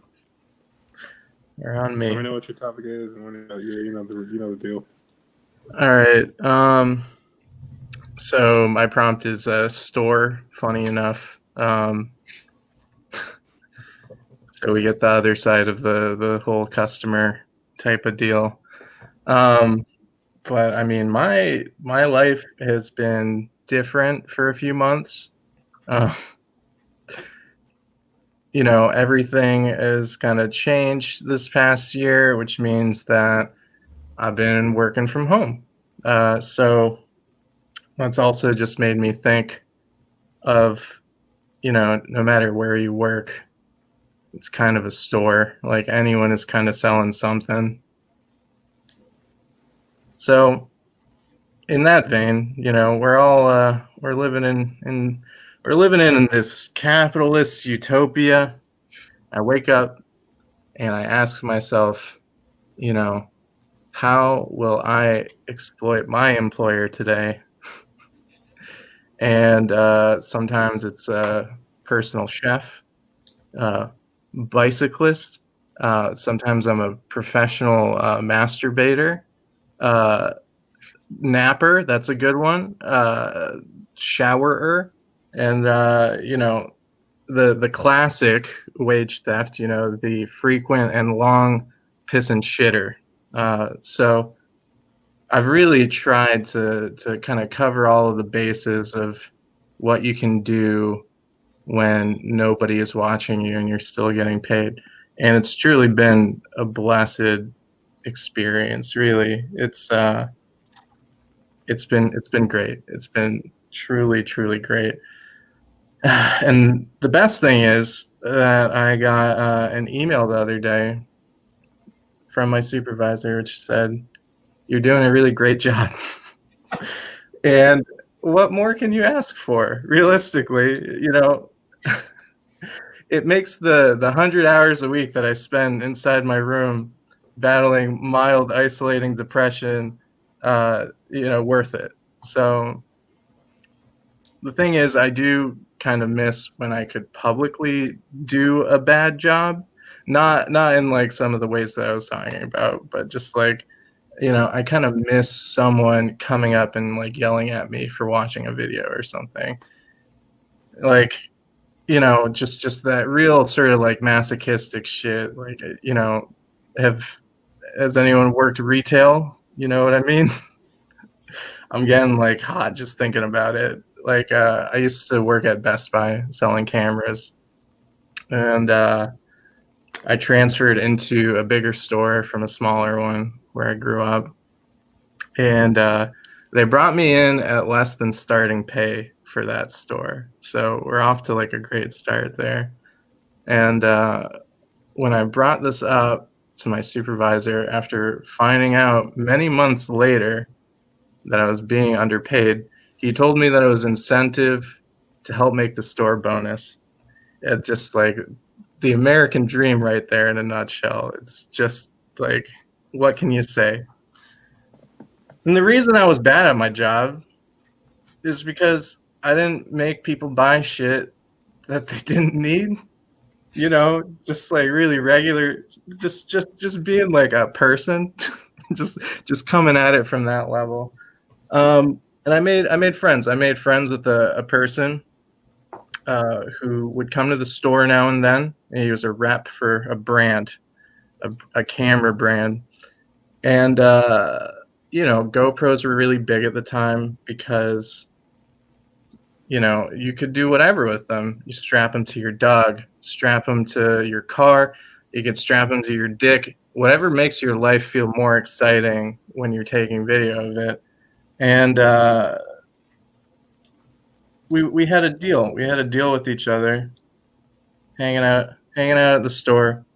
You're on Let me me. know what your topic is, and when you know the deal. All right. So my prompt is store. Funny enough. So we get the other side of the whole customer type of deal. But I mean, my life has been different for a few months. Everything has kind of changed this past year, which means that I've been working from home. So that's also just made me think of no matter where you work, it's kind of a store. Like anyone is kind of selling something. So in that vein, we're all we're living in this capitalist utopia. I wake up and I ask myself, how will I exploit my employer today? And sometimes it's a personal chef, bicyclist. Sometimes I'm a professional masturbator, napper. That's a good one. Showerer, and the classic wage theft. The frequent and long piss and shitter. So I've really tried to kind of cover all of the bases of what you can do when nobody is watching you and you're still getting paid. And it's truly been a blessed experience, really. It's been great. It's been truly, truly great. And the best thing is that I got an email the other day from my supervisor, which said, "You're doing a really great job." And what more can you ask for? Realistically, it makes the 100 hours a week that I spend inside my room battling mild isolating depression, worth it. So the thing is, I do kind of miss when I could publicly do a bad job, not in like some of the ways that I was talking about, but just like, I kind of miss someone coming up and like yelling at me for watching a video or something. Like, just that real sort of like masochistic shit. Like, has anyone worked retail? You know what I mean? I'm getting like hot just thinking about it. Like, I used to work at Best Buy selling cameras, and I transferred into a bigger store from a smaller one where I grew up. And they brought me in at less than starting pay for that store. So we're off to like a great start there. And when I brought this up to my supervisor after finding out many months later that I was being underpaid, he told me that it was incentive to help make the store bonus. It's just like the American dream right there in a nutshell. It's just like, what can you say? And the reason I was bad at my job is because I didn't make people buy shit that they didn't need. Just like really regular, just being like a person, just coming at it from that level. And I made friends. I made friends with a person who would come to the store now and then. And he was a rep for a brand, a camera brand. And, GoPros were really big at the time because, you could do whatever with them. You strap them to your dog, strap them to your car, you can strap them to your dick, whatever makes your life feel more exciting when you're taking video of it. And we had a deal. We had a deal with each other, hanging out at the store,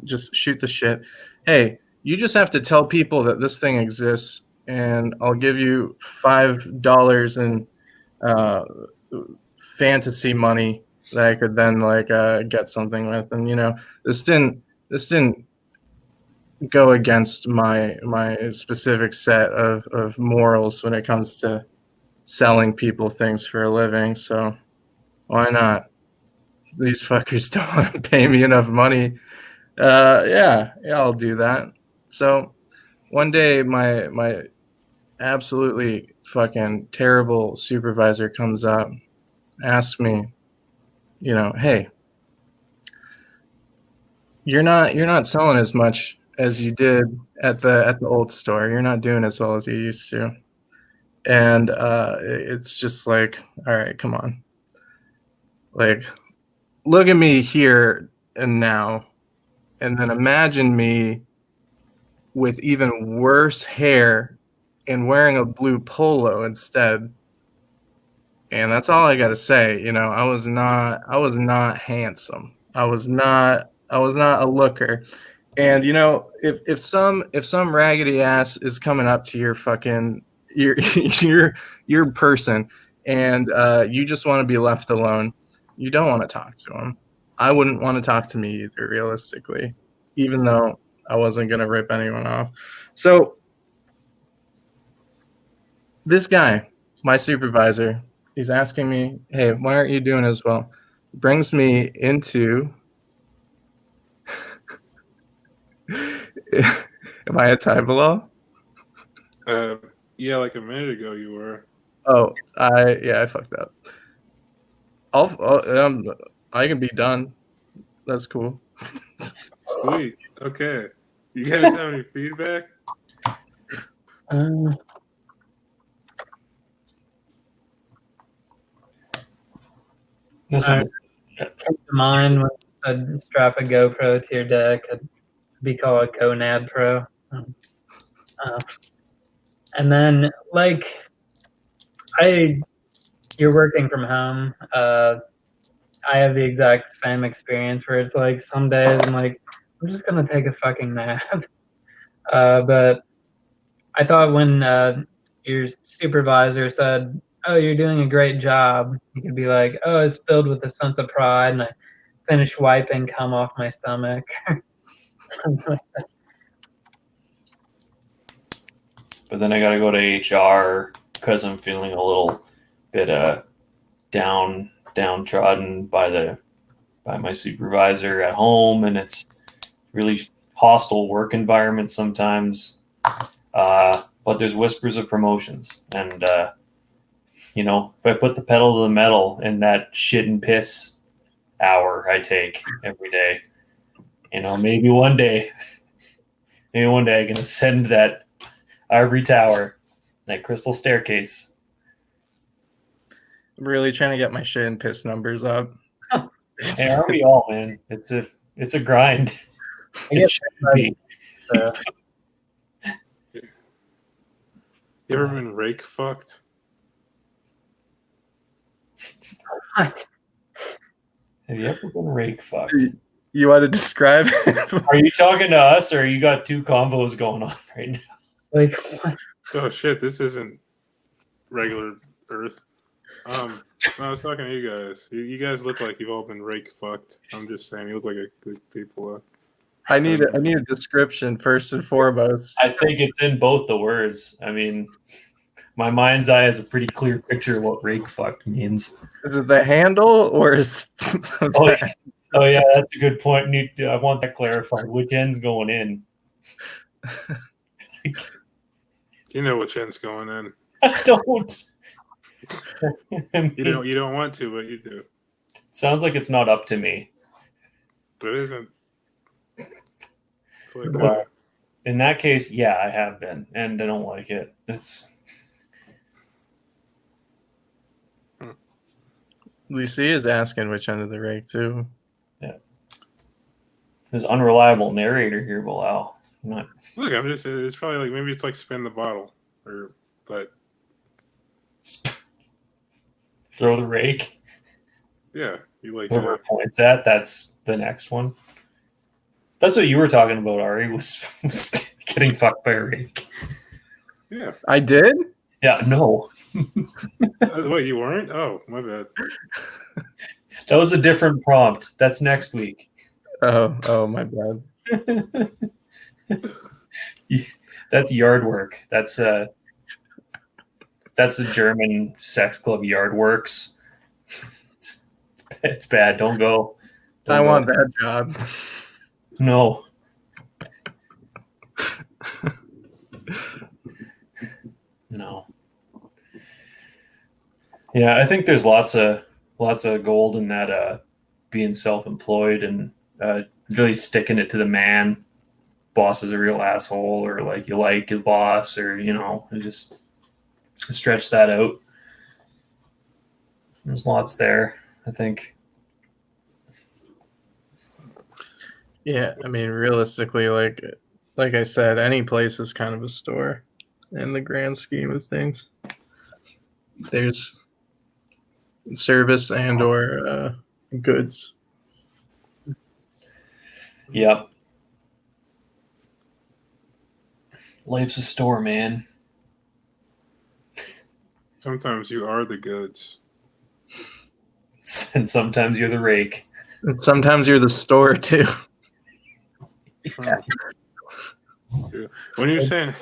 just shoot the shit. Hey, you just have to tell people that this thing exists, and I'll give you $5 in fantasy money that I could then like get something with. And this didn't go against my specific set of morals when it comes to selling people things for a living. So why not? These fuckers don't want to pay me enough money. Yeah, I'll do that. So one day my absolutely fucking terrible supervisor comes up, asks me, hey, you're not selling as much as you did at the old store. You're not doing as well as you used to. And it's just like, all right, come on. Like, look at me here and now, and then imagine me with even worse hair and wearing a blue polo instead. And that's all I got to say. You know, I was not handsome. I was not a looker. And you know, if some raggedy ass is coming up to your fucking your your person, and you just want to be left alone, you don't want to talk to him. I wouldn't want to talk to me either, realistically, even though I wasn't gonna rip anyone off. So this guy, my supervisor, he's asking me, "Hey, why aren't you doing as well?" Brings me into. Am I a time below? Yeah, like a minute ago you were. Oh, I fucked up. I can be done. That's cool. Sweet. Okay. You guys have any feedback? This Alright. is Came to mind when I'd strap a GoPro to your deck. It'd be called a Gonad Pro. And then, like, you're working from home. I have the exact same experience where it's like some days I'm like, I'm just gonna take a fucking nap. But I thought when your supervisor said, "Oh, you're doing a great job," you could be like, "Oh, it's filled with a sense of pride," and I finished wiping cum off my stomach. Something like that. but then I got to go to HR because I'm feeling a little bit downtrodden by my supervisor at home, and it's really hostile work environment sometimes. But there's whispers of promotions, and you know, if I put the pedal to the metal in that shit and piss hour I take every day, you know, maybe one day I can ascend that ivory tower, that crystal staircase. I'm really trying to get my shit and piss numbers up. Hey, aren't we all, man? It's a grind. I It guess should be. You ever been rake fucked? Have you ever been rake fucked? You want to describe it? Are you talking to us, or you got two combos going on right now? Like, what? Oh shit, this isn't regular Earth. No, I was talking to you guys. You guys look like you've all been rake fucked. I'm just saying, you look like a good people. I need a description first and foremost. I think it's in both the words. I mean, my mind's eye has a pretty clear picture of what rake fucked means. Is it the handle or is? Oh yeah, that's a good point. I want that clarified. Which end's going in? You know which end's going in. I don't. You don't want to, but you do. Sounds like it's not up to me. But it isn't. It's like Well, in that case, yeah, I have been, and I don't like it. It's Lucy is asking which end of the rake too. there's unreliable narrator here, Bilal. look. I'm just. It's probably like maybe it's like spin the bottle, but Throw the rake. yeah, you like Whoever it points at, that's the next one. That's what you were talking about, Ari, was getting fucked by a rake. Yeah. I did? Yeah, no. Wait, you weren't? Oh, my bad. That was a different prompt. That's next week. Oh, my bad. That's yard work. That's the German sex club Yard Works. It's bad. Don't go. I want that job. No. No. Yeah, I think there's lots of gold in that being self-employed and really sticking it to the man. Boss is a real asshole, or like you like your boss, or just stretch that out. There's lots there, I think. Yeah, I mean, realistically, like I said, any place is kind of a store in the grand scheme of things. There's service and or goods. Yep. Life's a store, man. Sometimes you are the goods. And sometimes you're the rake. And sometimes you're the store too. Yeah. When you're saying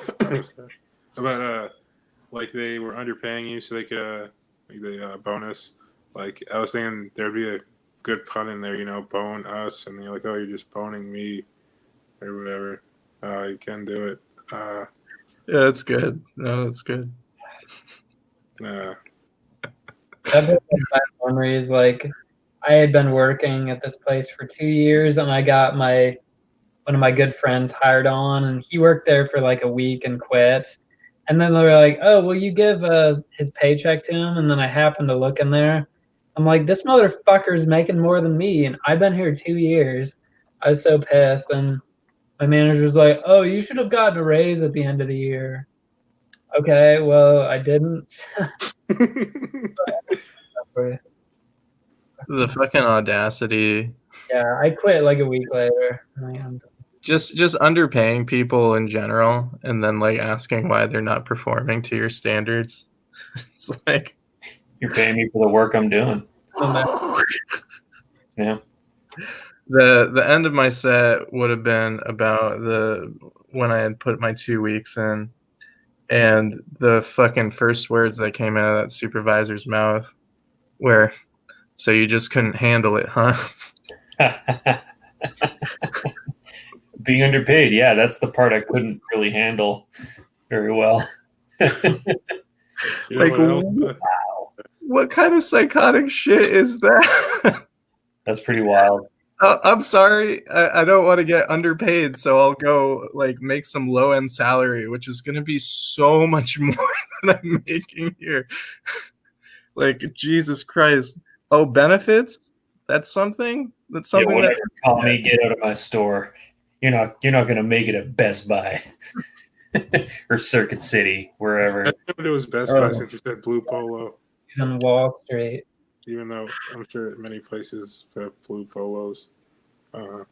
about like they were underpaying you so they could make the bonus, like I was thinking there'd be a good pun in there, you know, bone us, and you're like, oh, you're just boning me or whatever. You can do it. Yeah, that's good. No, that's good. That was my memories. Like, I had been working at this place for 2 years, and I got one of my good friends hired on, and he worked there for like a week and quit. And then they were like, "Oh, will you give his paycheck to him?" And then I happened to look in there. I'm like, "This motherfucker's making more than me, and I've been here 2 years." I was so pissed, and my manager was like, "Oh, you should have gotten a raise at the end of the year." Okay, well, I didn't. The fucking audacity. Yeah, I quit like a week later. Just underpaying people in general and then like asking why they're not performing to your standards. It's like You're paying me for the work I'm doing. Yeah. The end of my set would have been about when I had put my 2 weeks in, and the fucking first words that came out of that supervisor's mouth were, "So you just couldn't handle it, huh?" Being underpaid, yeah, that's the part I couldn't really handle very well. You know Like, what else? what kind of psychotic shit is that? That's pretty wild. I'm sorry, I don't want to get underpaid, so I'll go like make some low end salary, which is going to be so much more than I'm making here. Like, Jesus Christ! Oh, benefits? That's something. That's Yeah, something whatever. that. Call me, get out of my store. You're not gonna make it at Best Buy or Circuit City, wherever. I knew it was Best Buy since you said blue polo. He's on Wall Street. Even though I'm sure many places have blue polos. I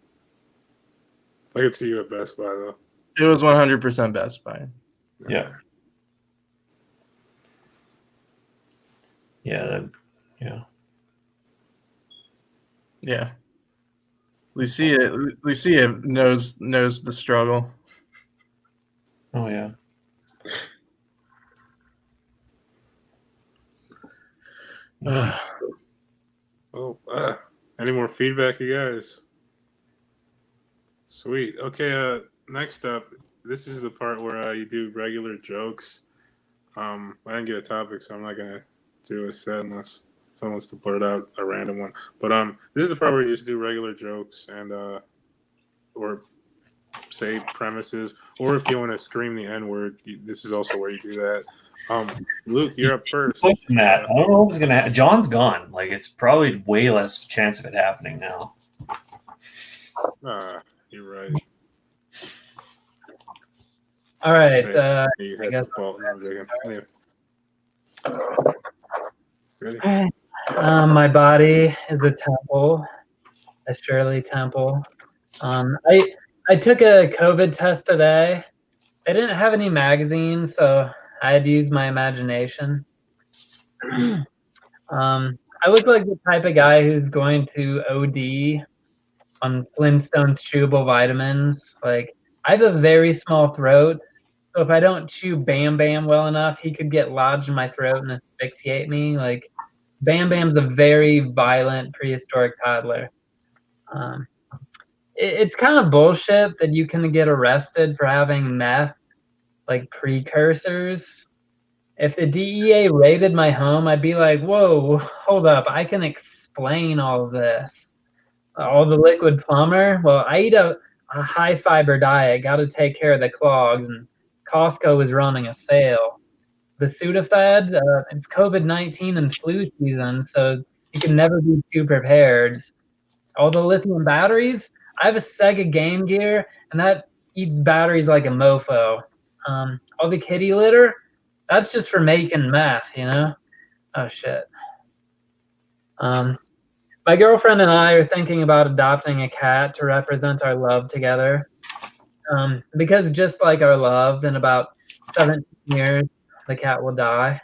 could see you at Best Buy though. It was 100% Best Buy. Yeah. Yeah. Yeah. Lucia knows the struggle. Oh yeah. Oh, any more feedback, you guys? Sweet. Okay. Next up, this is the part where you do regular jokes. I didn't get a topic, so I'm not gonna do a set unless someone wants to blurt out a random one. But this is the part where you just do regular jokes and or say premises, or if you want to scream the N-word, this is also where you do that. Luke, you're up first. Listen, Matt, I don't know what's gonna happen. John's gone. Like, it's probably way less chance of it happening now. You're right. All right. You I had guess- the ball. No, I'm joking. Anyway. Ready? My body is a temple, a Shirley temple. I took a COVID test today. They didn't have any magazines, so I had to use my imagination. I look like the type of guy who's going to OD on Flintstone's chewable vitamins. Like, I have a very small throat, so if I don't chew Bam Bam well enough, he could get lodged in my throat and asphyxiate me. Like, Bam Bam's a very violent prehistoric toddler. It's kind of bullshit that you can get arrested for having meth, like precursors. If the DEA raided my home, I'd be like, whoa, hold up, I can explain all of this. All the liquid plumber? Well, I eat a high fiber diet, got to take care of the clogs, and Costco is running a sale. The Sudafed, it's COVID-19 and flu season, so you can never be too prepared. All the lithium batteries, I have a Sega Game Gear, and that eats batteries like a mofo. All the kitty litter, that's just for making meth, you know? Oh, shit. My girlfriend and I are thinking about adopting a cat to represent our love together. Because just like our love, in about 17 years, the cat will die.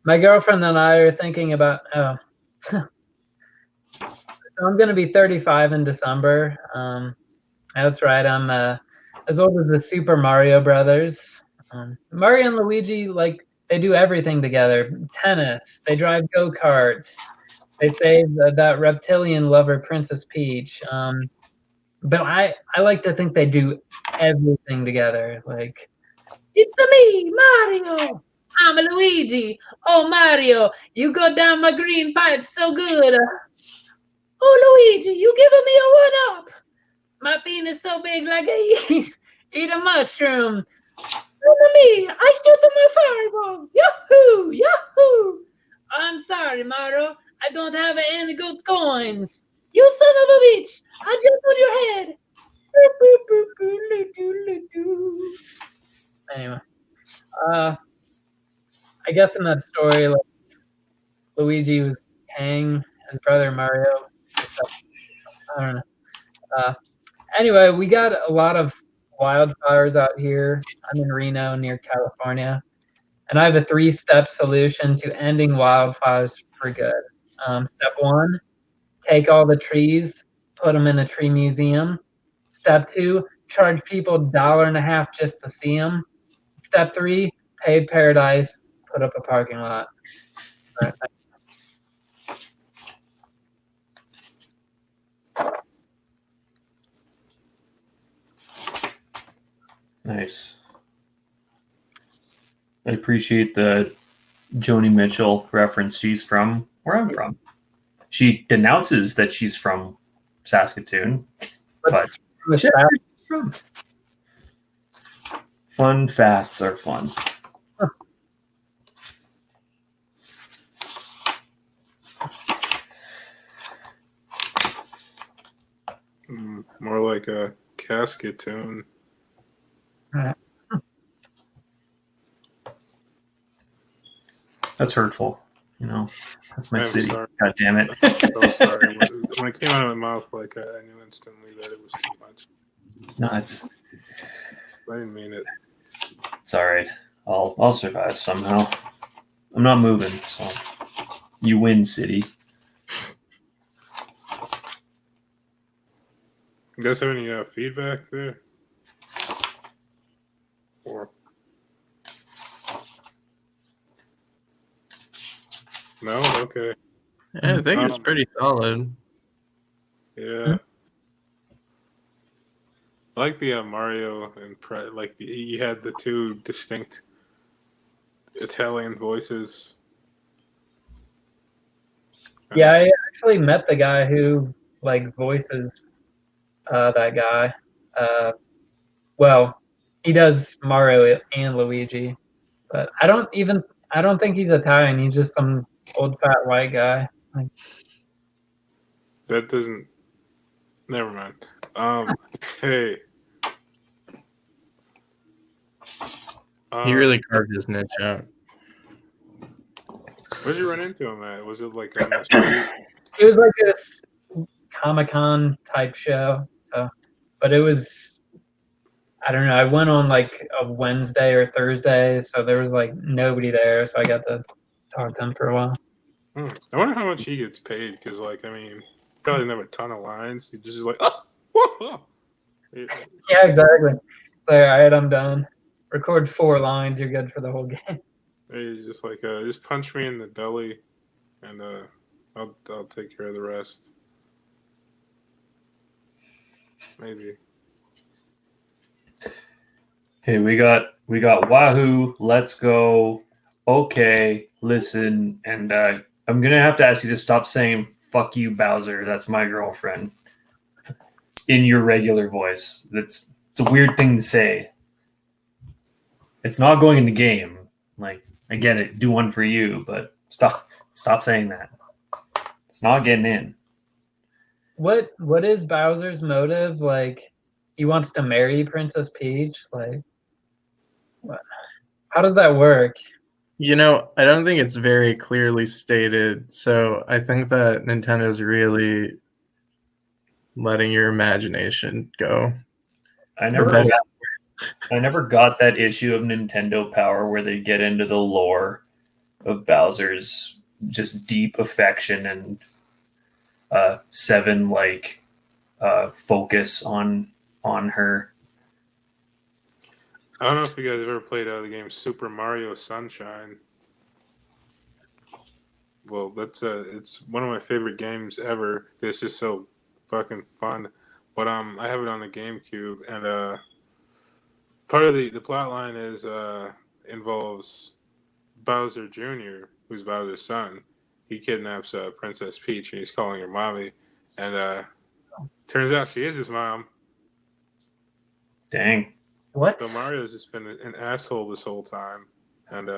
My girlfriend and I are thinking about. So I'm going to be 35 in December. That's right. I'm as old as the Super Mario Brothers. Mario and Luigi, like, they do everything together. Tennis. They drive go-karts. They save that reptilian lover, Princess Peach. But I like to think they do everything together. Like, it's me, Mario. I'm a Luigi. Oh, Mario, you go down my green pipe so good. Oh, Luigi, you giving me a one-up. My penis so big like I eat a mushroom. Look me, I shoot them my fireballs. Yahoo! Yahoo! I'm sorry, Mario. I don't have any good coins. You son of a bitch! I jumped on your head. Anyway, I guess in that story, like, Luigi was paying his brother Mario for stuff. I don't know. Anyway, we got a lot of wildfires out here. I'm in Reno, near California, and I have a 3-step solution to ending wildfires for good. Step 1, take all the trees, put them in a tree museum. Step 2, charge people $1.50 just to see them. Step 3, pave paradise, put up a parking lot. All right, Nice. I appreciate the Joni Mitchell reference. She's from where I'm from. She denounces that she's from Saskatoon, but What's yeah, that? she's from. Fun facts are fun. More like a casket tune. That's hurtful. You know, that's my I'm city. sorry. God damn it. So sorry. When it came out of my mouth, like I knew instantly that it was too much. No, it's I didn't mean it. all right. I'll survive somehow. I'm not moving, so you win, city. You guys have any feedback there? Or no? Okay. Yeah, I think it's pretty solid. Yeah. I like the Mario and you had the two distinct Italian voices. Yeah, I actually met the guy who like voices that guy. Well, he does Mario and Luigi, but I don't think he's Italian. He's just some old fat white guy. Like, That doesn't. Never mind. Hey. He really carved his niche out. Where'd you run into him at? Was it like on the street? it was like this Comic-Con type show, but it was, I don't know. I went on like a Wednesday or Thursday, so there was like nobody there, so I got to talk to him for a while. I wonder how much he gets paid because, like, I mean, probably doesn't have a ton of lines. He just is like, oh, whoa. Yeah, exactly. So, all right, I'm done. Record 4 lines. You're good for the whole game. He's just like, just punch me in the belly, and I'll take care of the rest. Maybe. Okay, we got Wahoo, let's go, okay, listen, and I'm gonna have to ask you to stop saying "fuck you, Bowser." That's my girlfriend. In your regular voice, it's a weird thing to say. It's not going in the game. Like, I get it, do one for you, but stop saying that. It's not getting in. What is Bowser's motive? Like, he wants to marry Princess Peach? Like, what? How does that work? I don't think it's very clearly stated. So I think that Nintendo's really letting your imagination go. I For never better. got that issue of Nintendo Power where they get into the lore of Bowser's just deep affection and seven focus on her. I don't know if you guys have ever played the game Super Mario Sunshine. Well, it's one of my favorite games ever. It's just so fucking fun. But I have it on the GameCube, and part of the plot line is involves Bowser Jr., who's Bowser's son. He kidnaps Princess Peach, and he's calling her mommy. And turns out she is his mom. Dang. What? So Mario's just been an asshole this whole time, and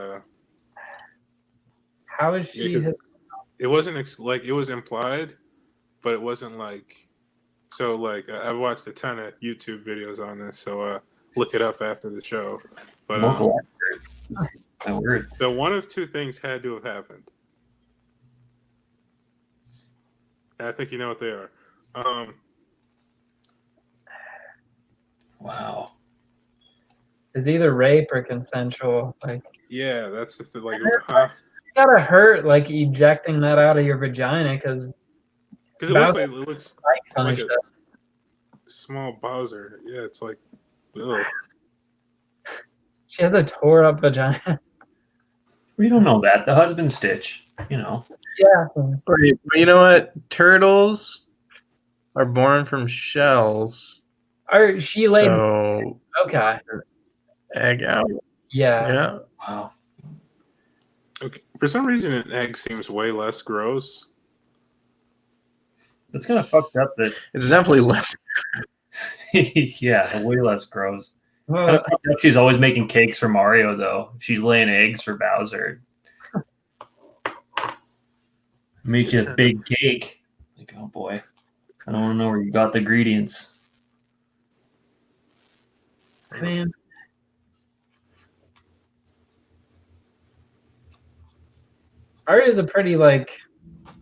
How is she? because it wasn't it was implied, but it wasn't like. So I've watched a ton of YouTube videos on this, so look it up after the show. But Local expert. That word. the one of two things had to have happened. And I think you know what they are. Wow. Is either rape or consensual. Like, Yeah, that's the thing. it gotta hurt, like ejecting that out of your vagina, because Because it looks spikes on like his a small Bowser. Yeah, it's like, ugh. She has a tore up vagina. We don't know that. The husband stitch, Yeah. Right. But you know what? Turtles are born from shells. Or she laid. So Okay. egg out. Yeah. Yeah. Wow. Okay. For some reason, an egg seems way less gross. That's kind of fucked up that, It's definitely less. yeah, way less gross. Kind Well, of fucked up she's always making cakes for Mario, though. She's laying eggs for Bowser. Make you a big cake. Like, oh boy. I don't know where you got the ingredients. man. Mario's a pretty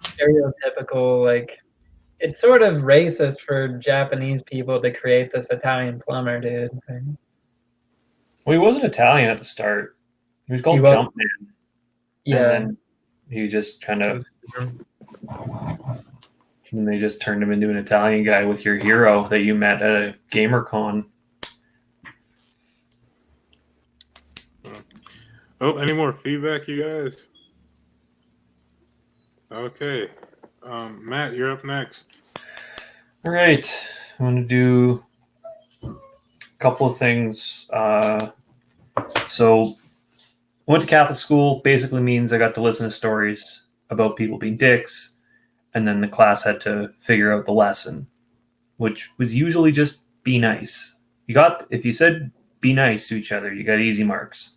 stereotypical it's sort of racist for Japanese people to create this Italian plumber, dude. Well, he wasn't Italian at the start. He was called He was- Jumpman. Yeah. And then he just kind of, and they just turned him into an Italian guy with your hero that you met at a GamerCon. Oh, any more feedback, you guys? Okay. Matt, you're up next. All right. I'm going to do a couple of things. So, went to Catholic school basically means I got to listen to stories about people being dicks, and then the class had to figure out the lesson, which was usually just be nice. If you said be nice to each other, you got easy marks.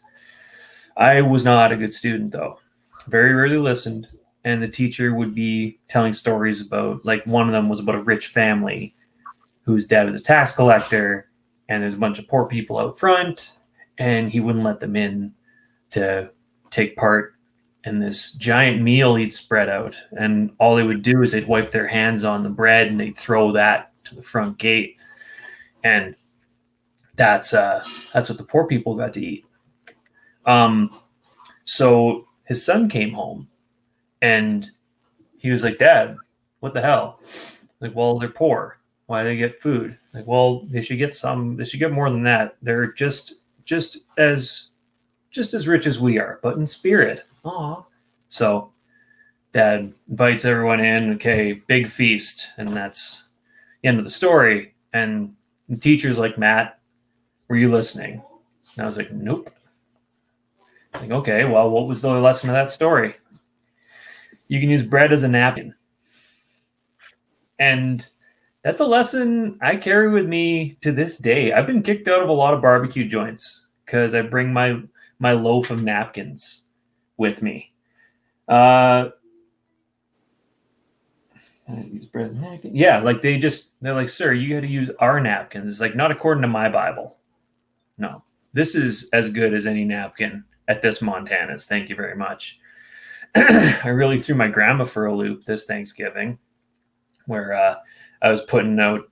I was not a good student, though. Very rarely listened. And the teacher would be telling stories about, one of them was about a rich family whose dad was a tax collector, and there's a bunch of poor people out front, and he wouldn't let them in to take part in this giant meal he'd spread out. And all they would do is they'd wipe their hands on the bread and they'd throw that to the front gate. And that's what the poor people got to eat. So his son came home. And he was like, Dad, what the hell? Like, well, they're poor. Why do they get food? Like, well, they should get some. They should get more than that. They're just as rich as we are, but in spirit. Aw. So Dad invites everyone in. Okay, big feast, and that's the end of the story. And the teacher's like, Matt, were you listening? And I was like, nope. Like, okay, well, what was the lesson of that story? You can use bread as a napkin. And that's a lesson I carry with me to this day. I've been kicked out of a lot of barbecue joints because I bring my loaf of napkins with me. I use bread as a napkin. Yeah, they're like, sir, you got to use our napkins. It's like, not according to my Bible. No, this is as good as any napkin at this Montana's. Thank you very much. I really threw my grandma for a loop this Thanksgiving, where I was putting out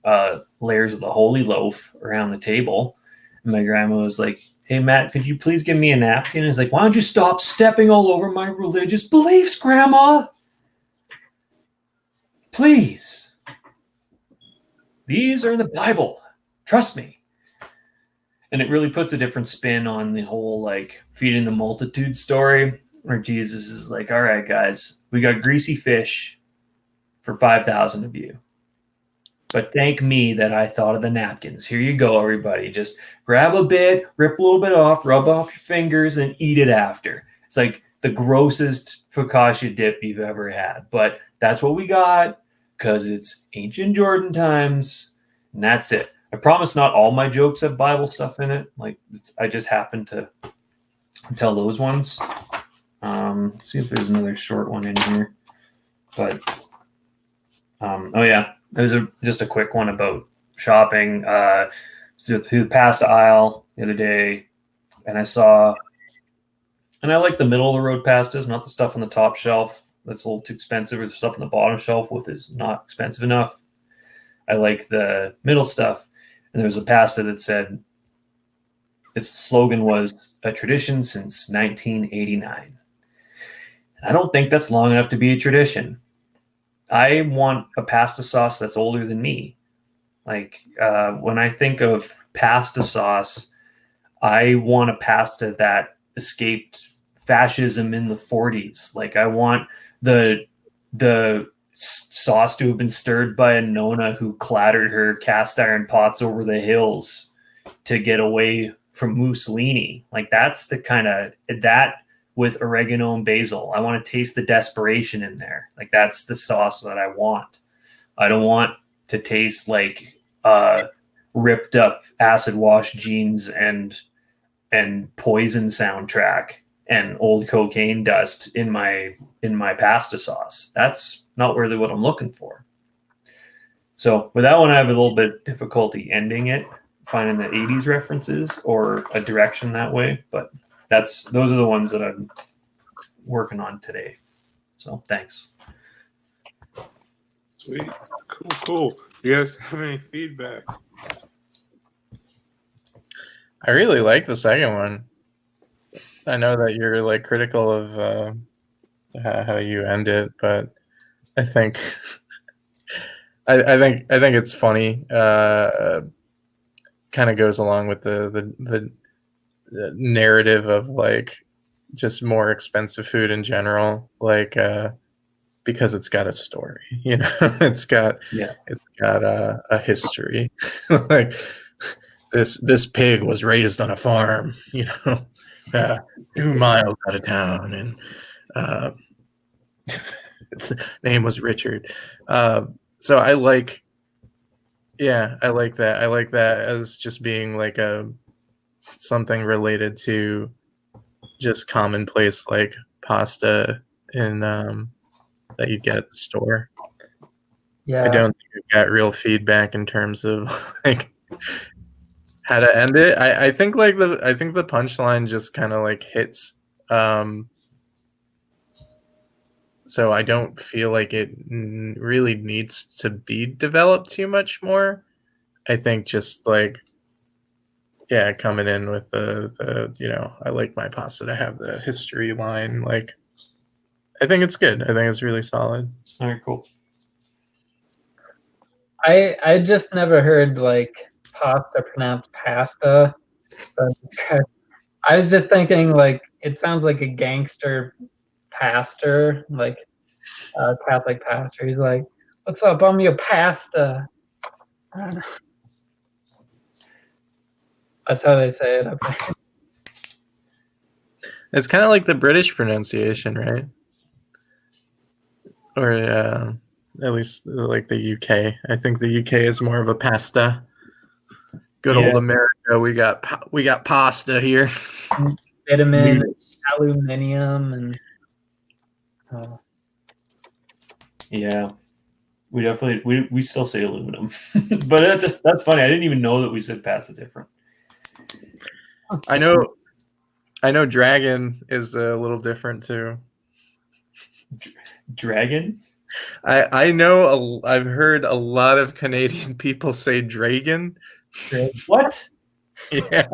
layers of the holy loaf around the table. And my grandma was like, "Hey, Matt, could you please give me a napkin?" He's like, "Why don't you stop stepping all over my religious beliefs, Grandma? Please. These are in the Bible. Trust me." And it really puts a different spin on the whole like feeding the multitude story, where Jesus is like, "All right, guys, we got greasy fish for 5,000 of you. But thank me that I thought of the napkins. Here you go, everybody. Just grab a bit, rip a little bit off, rub off your fingers, and eat it after." It's like the grossest focaccia dip you've ever had. But that's what we got because it's ancient Jordan times, and that's it. I promise not all my jokes have Bible stuff in it. Like I just happen to tell those ones. See if there's another short one in here. But, oh yeah. There's just a quick one about shopping. So through the pasta aisle the other day, and I saw, and I like the middle of the road pastas, not the stuff on the top shelf that's a little too expensive, or the stuff on the bottom shelf with is not expensive enough. I like the middle stuff. And there was a pasta that said its slogan was "a tradition since 1989." And I don't think that's long enough to be a tradition. I want a pasta sauce that's older than me. Like when I think of pasta sauce, I want a pasta that escaped fascism in the 40s. Like I want the sauce to have been stirred by a Nona who clattered her cast iron pots over the hills to get away from Mussolini. Like that's the kind of that with oregano and basil. I want to taste the desperation in there. Like that's the sauce that I want. I don't want to taste like ripped up acid wash jeans and Poison soundtrack and old cocaine dust in my pasta sauce. That's not really what I'm looking for. So with that one, I have a little bit of difficulty ending it, finding the 80s references or a direction that way. But those are the ones that I'm working on today. So thanks. Sweet. Cool. You guys have any feedback? I really like the second one. I know that you're like critical of how you end it, but I think I think it's funny. Kind of goes along with the narrative of like just more expensive food in general, like because it's got a story, you know, it's got a history. Like this pig was raised on a farm, you know, 2 miles out of town, and its name was Richard. So I like that. I like that as just being like something related to just commonplace like pasta in that you get at the store. Yeah. I don't think I got real feedback in terms of like how to end it. I think the punchline just kind of like hits. So I don't feel like it really needs to be developed too much more. I think just like, yeah, coming in with the you know, I like my pasta to have the history line. Like, I think it's good. I think it's really solid. All right, cool. I just never heard like pasta pronounced pasta. But I was just thinking like it sounds like a gangster pastor, like a Catholic pastor. He's like, "What's up? I'm your pastor." That's how they say it up there. It's kind of like the British pronunciation, right? Or at least like the UK. I think the UK is more of a pasta. Good old America. We got pasta here. Vitamin, aluminium, and yeah, we definitely we still say aluminum, but that's funny. I didn't even know that we said pasta different. I know I know dragon is a little different too. Dragon? I know I've heard a lot of Canadian people say dragon. What? Yeah,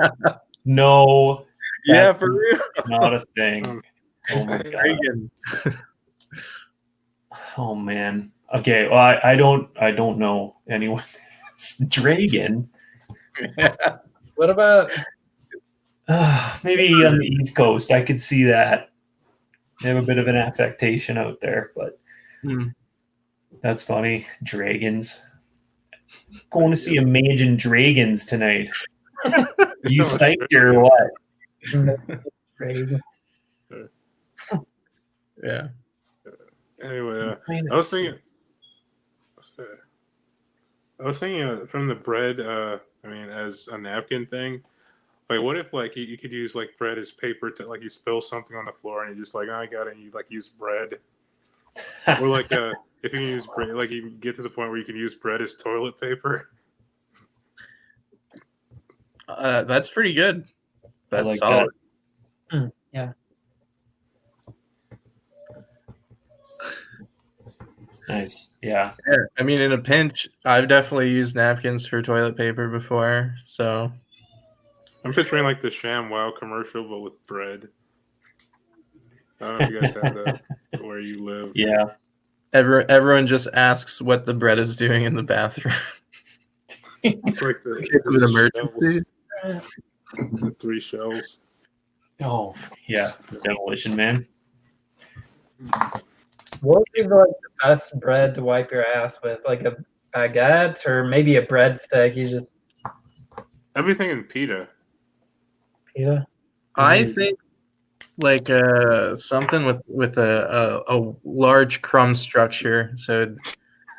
No, yeah, that's for real. not a thing. Oh my god. Dragon. Oh man. Okay. Well, I don't know anyone. Dragon. What about Maybe on the East Coast, I could see that. They have a bit of an affectation out there, but Hmm. that's funny. Dragons. Going to see Imagine Dragons tonight. You psyched or what? Dragon? Yeah. Anyway, I was thinking from the bread. I mean, as a napkin thing. Like, what if like you could use like bread as paper to like you spill something on the floor and you just like, oh, I got it. And you like use bread, or like if you use bread, like you get to the point where you can use bread as toilet paper. That's pretty good. I That's like solid. Yeah. Nice. Yeah. Yeah, I mean, in a pinch, I've definitely used napkins for toilet paper before. So I'm picturing like the ShamWow commercial, but with bread. I don't know if you guys have that where you live. Yeah. everyone just asks what the bread is doing in the bathroom. It's like the With emergency. shells, the 3 shells. Oh, yeah. Demolition Man. What would be like the best bread to wipe your ass with? Like a baguette or maybe a breadstick? You just Everything in pita. pita. I think like something with a large crumb structure, so it'd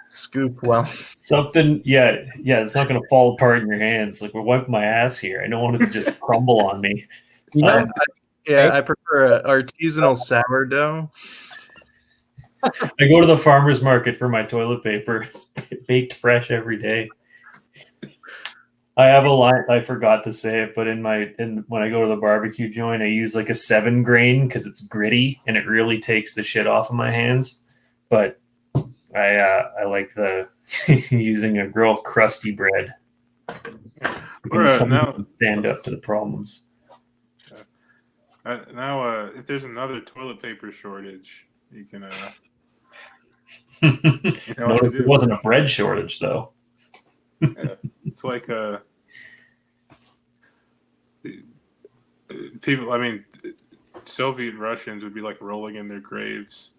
scoop well. Something, yeah, it's not going to fall apart in your hands. Like, we're wiping my ass here. I don't want it to just crumble on me. You know, I prefer a artisanal sourdough. I go to the farmer's market for my toilet paper. It's baked fresh every day. I have a line, I forgot to say it, but when I go to the barbecue joint, I use like a 7 grain because it's gritty and it really takes the shit off of my hands. But I like the using a real crusty bread. Now, Stand up to the problems. if there's another toilet paper shortage, you can. Notice it wasn't a bread shortage though. It's like people. I mean, Soviet Russians would be like rolling in their graves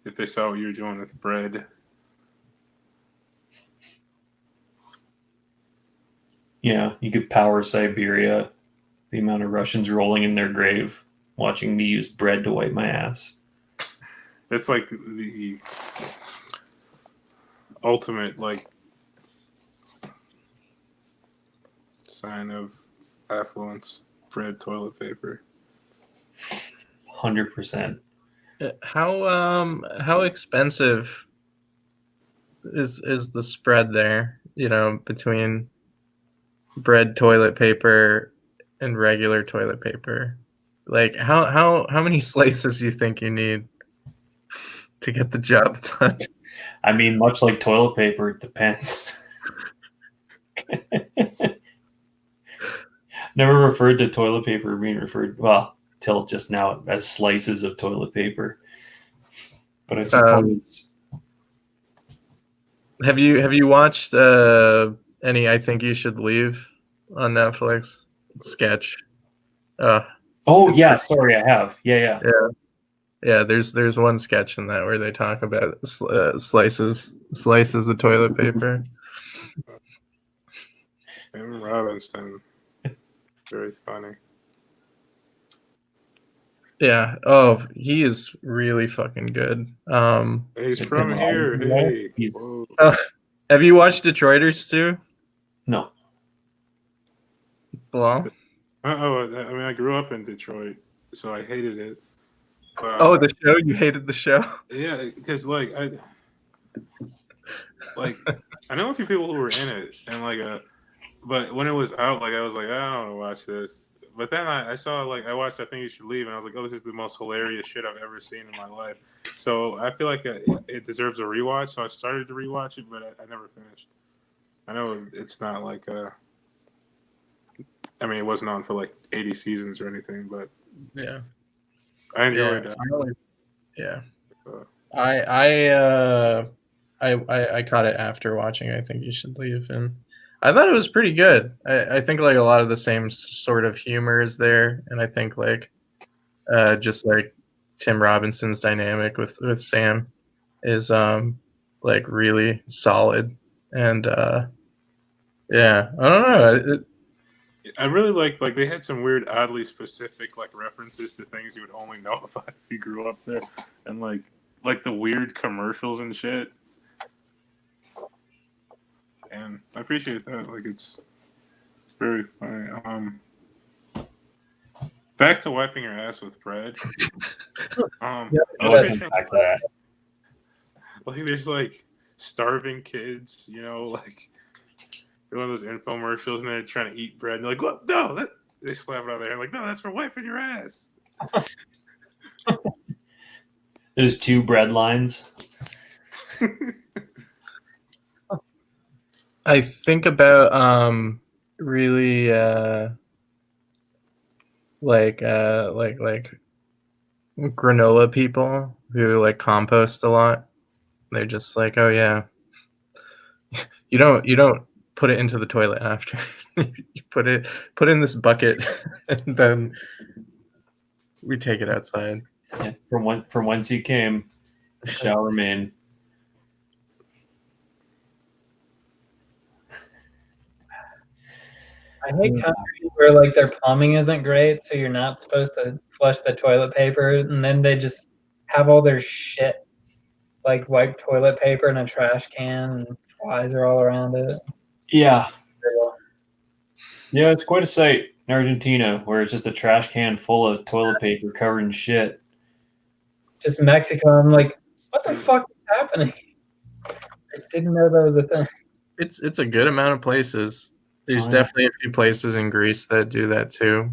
if they saw what you were doing with bread. Yeah, you could power Siberia. The amount of Russians rolling in their grave watching me use bread to wipe my ass. It's like the ultimate like sign of affluence: bread, toilet paper. 100%. How expensive is the spread there? You know, between bread, toilet paper, and regular toilet paper. Like how many slices do you think you need to get the job done? I mean, much like toilet paper, it depends. Never referred to toilet paper being referred, well, till just now, as slices of toilet paper. But I suppose. Have you watched any I Think You Should Leave on Netflix? Sketch. Oh yeah, sorry, I have. Yeah. Yeah, there's one sketch in that where they talk about slices of toilet paper. Tim Robinson, very funny. Yeah. Oh, he is really fucking good. He's It's from an here. album, Hey, he's- whoa. Have you watched Detroiters too? No. Well, I mean, I grew up in Detroit, so I hated it. oh, the show? You hated the show? Yeah, because like I know a few people who were in it, and but when it was out, like I was like, I don't want to watch this. But then I saw like I watched I Think You Should Leave, and I was like, oh, this is the most hilarious shit I've ever seen in my life. So I feel like it deserves a rewatch. So I started to rewatch it, but I never finished. I know it's not like I mean, it wasn't on for like 80 seasons or anything, but Yeah. I enjoyed Yeah. it. Yeah. Uh, I caught it after watching I Think You Should Leave, and I thought it was pretty good. I think like a lot of the same sort of humor is there, and I think like just like Tim Robinson's dynamic with Sam is like really solid, and yeah, I don't know. I really like they had some weird, oddly specific like references to things you would only know about if you grew up there, and like the weird commercials and shit. And I appreciate that. Like it's very funny. Back to wiping your ass with bread. I I wasn't back to that. like there's like starving kids, you know, like one of those infomercials, and they're trying to eat bread, and they're like, "What? No!" They slap it out of their hand, like, "No, that's for wiping your ass." There's 2 bread lines. I think about really like granola people who like compost a lot. They're just like, oh yeah, you don't put it into the toilet after. You put it in this bucket, and then we take it outside. Yeah, from whence he came, shall remain. I hate countries where like their plumbing isn't great, so you're not supposed to flush the toilet paper, and then they just have all their shit, like white toilet paper in a trash can, and flies are all around it. Yeah. Yeah, it's quite a sight in Argentina where it's just a trash can full of toilet paper covered in shit. Just Mexico, I'm like, what the fuck is happening? I didn't know that was a thing. It's a good amount of places. There's Oh, yeah. definitely a few places in Greece that do that too.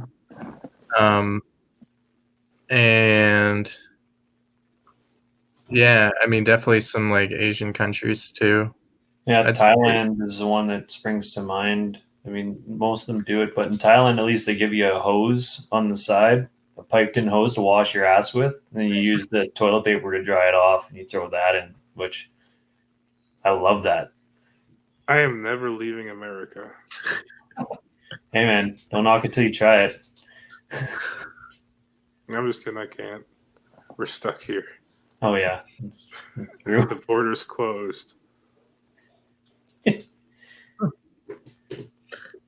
And yeah, I mean, definitely some like Asian countries too. Yeah, That's Thailand is the one that springs to mind. I mean, most of them do it, but in Thailand, at least they give you a hose on the side, a piped-in hose to wash your ass with, and then you use the toilet paper to dry it off, and you throw that in, which I love that. I am never leaving America. Hey, man, don't knock it till you try it. I'm just kidding. I can't. We're stuck here. Oh, yeah. It's true. The border's closed.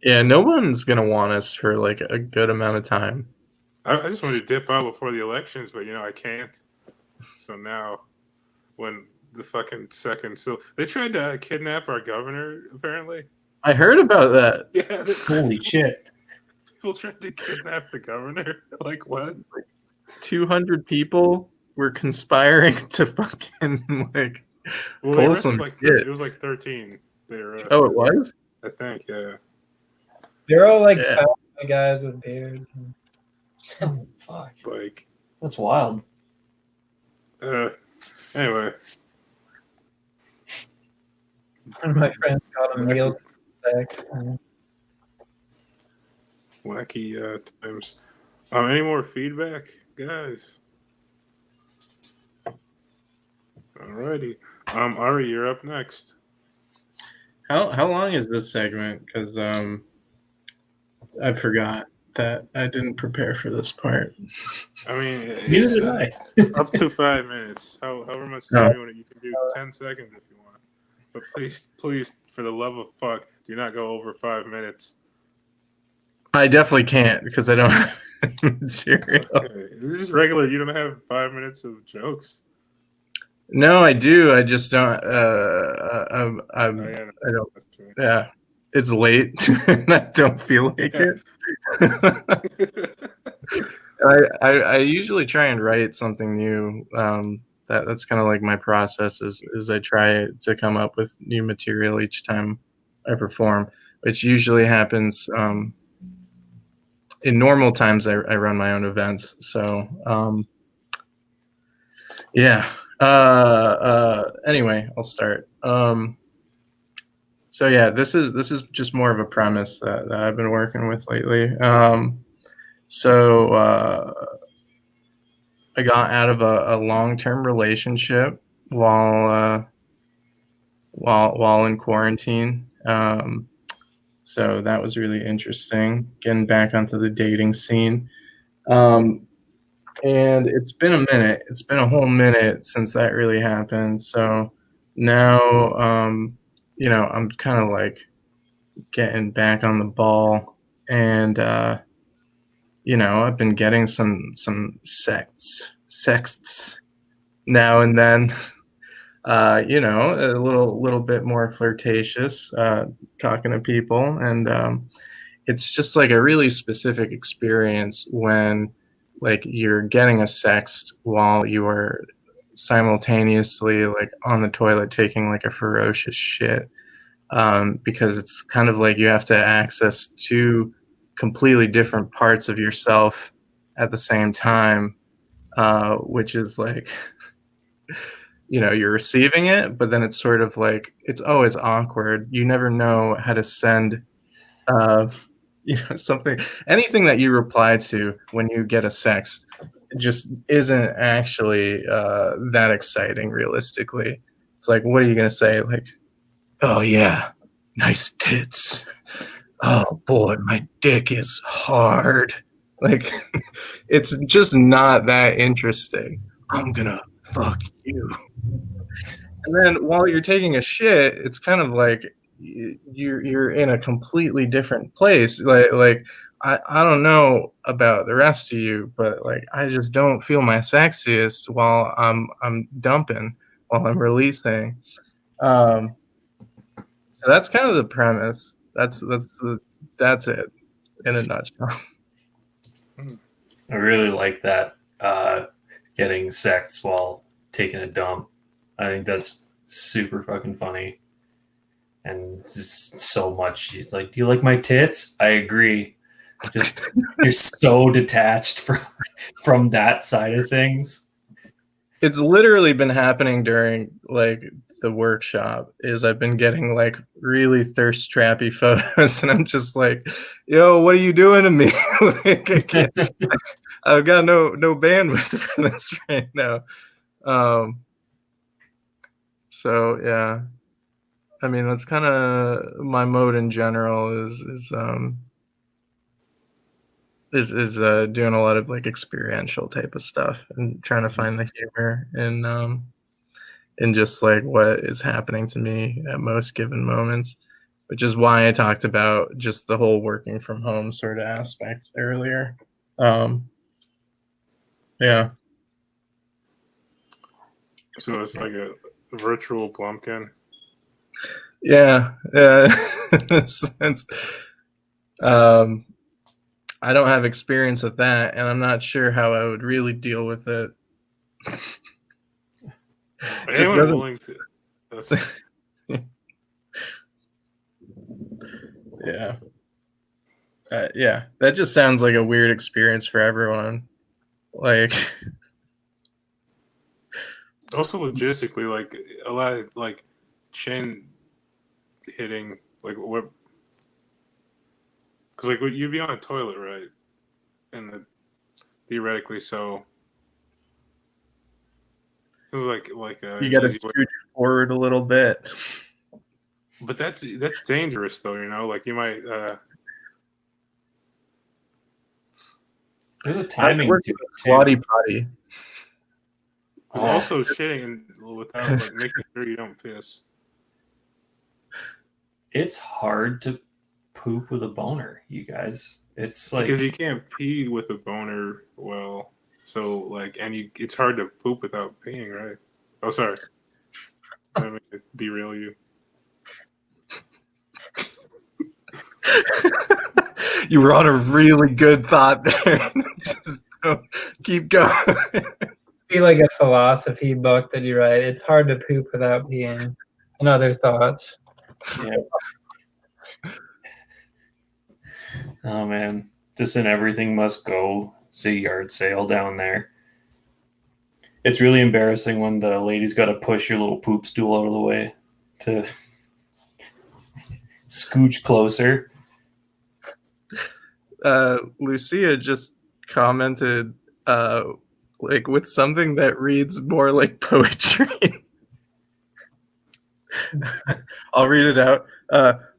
Yeah, no one's gonna want us for like a good amount of time. I just wanted to dip out before the elections, but I can't. So now, when the fucking second, so they tried to kidnap our governor. Apparently, I heard about that. yeah, Holy shit. people tried to kidnap the governor. Like what? 200 people were conspiring to fucking like Well, they pull arrested some like shit. it was like 13. They arrested. Oh, it was? I think, yeah. They're all like Yeah. fat guys with beards. Oh, fuck. Like, That's wild. anyway, One of my friends got a meal sex. wacky times. Any more feedback, guys? Alrighty. Ari, you're up next. How long is this segment? Because I forgot that I didn't prepare for this part. I mean, Neither did I. up to 5 minutes. However much No. time you want. You can do 10 seconds if you want. But please, for the love of fuck, do not go over 5 minutes. I definitely can't because I don't have material. Okay. This is regular. You don't have 5 minutes of jokes. No, I do. I just don't. Oh, yeah, I no, don't. that's true. Yeah, it's late, and I don't feel like it. I usually try and write something new. That's kind of like my process is I try to come up with new material each time I perform, which usually happens in normal times, I run my own events. So yeah. Anyway, I'll start. So yeah, this is just more of a premise that I've been working with lately. So I got out of a long-term relationship while in quarantine. So that was really interesting, getting back onto the dating scene. And it's been a minute. It's been a whole minute since that really happened. So now, I'm kind of like getting back on the ball, and I've been getting some sexts now and then. A little bit more flirtatious, talking to people, and it's just like a really specific experience when like you're getting a sext while you are simultaneously like on the toilet taking like a ferocious shit, because it's kind of like you have to access two completely different parts of yourself at the same time, which is like you're receiving it, but then it's sort of like it's always awkward. You never know how to send something, anything that you reply to when you get a sext just isn't actually that exciting realistically. It's like, what are you gonna say? Like, oh yeah, nice tits. Oh boy, my dick is hard. Like, it's just not that interesting. I'm gonna fuck you. And then while you're taking a shit, it's kind of like you're in a completely different place. Like I don't know about the rest of you, but like I just don't feel my sexiest while I'm dumping, while I'm releasing. So that's kind of the premise. That's it in a nutshell. I really like that, getting sex while taking a dump. I think that's super fucking funny. And it's just so much. She's like, "Do you like my tits?" I agree. Just you're so detached from that side of things. It's literally been happening during like the workshop. Is I've been getting like really thirst trappy photos, and I'm just like, "Yo, what are you doing to me?" Like, I've got no bandwidth for this right now. So yeah, I mean that's kind of my mode in general. Is doing a lot of like experiential type of stuff and trying to find the humor in just like what is happening to me at most given moments, which is why I talked about just the whole working from home sort of aspects earlier. Yeah. So it's like a virtual Blumpkin. Yeah. In a sense. I don't have experience with that, and I'm not sure how I would really deal with it. Anyone willing to? Yeah. Yeah, that just sounds like a weird experience for everyone. Like, also logistically, like a lot of like chin hitting, like what? Because like you'd be on a toilet, right? And theoretically, so like you got to scooch forward a little bit. But that's dangerous, though. Like you might. There's a timing to it squatty potty. There's also shitting without like making sure you don't piss. It's hard to poop with a boner, you guys. It's like because you can't pee with a boner. Well, so like, it's hard to poop without peeing, right? Oh, sorry. Let me derail you. You were on a really good thought there. Just keep going. Be like a philosophy book that you write. It's hard to poop without peeing. And other thoughts. Yeah. Oh man, Just an everything must go yard sale down there. It's really embarrassing when the lady's got to push your little poop stool out of the way to scooch closer. Lucia just commented like with something that reads more like poetry. I'll read it out.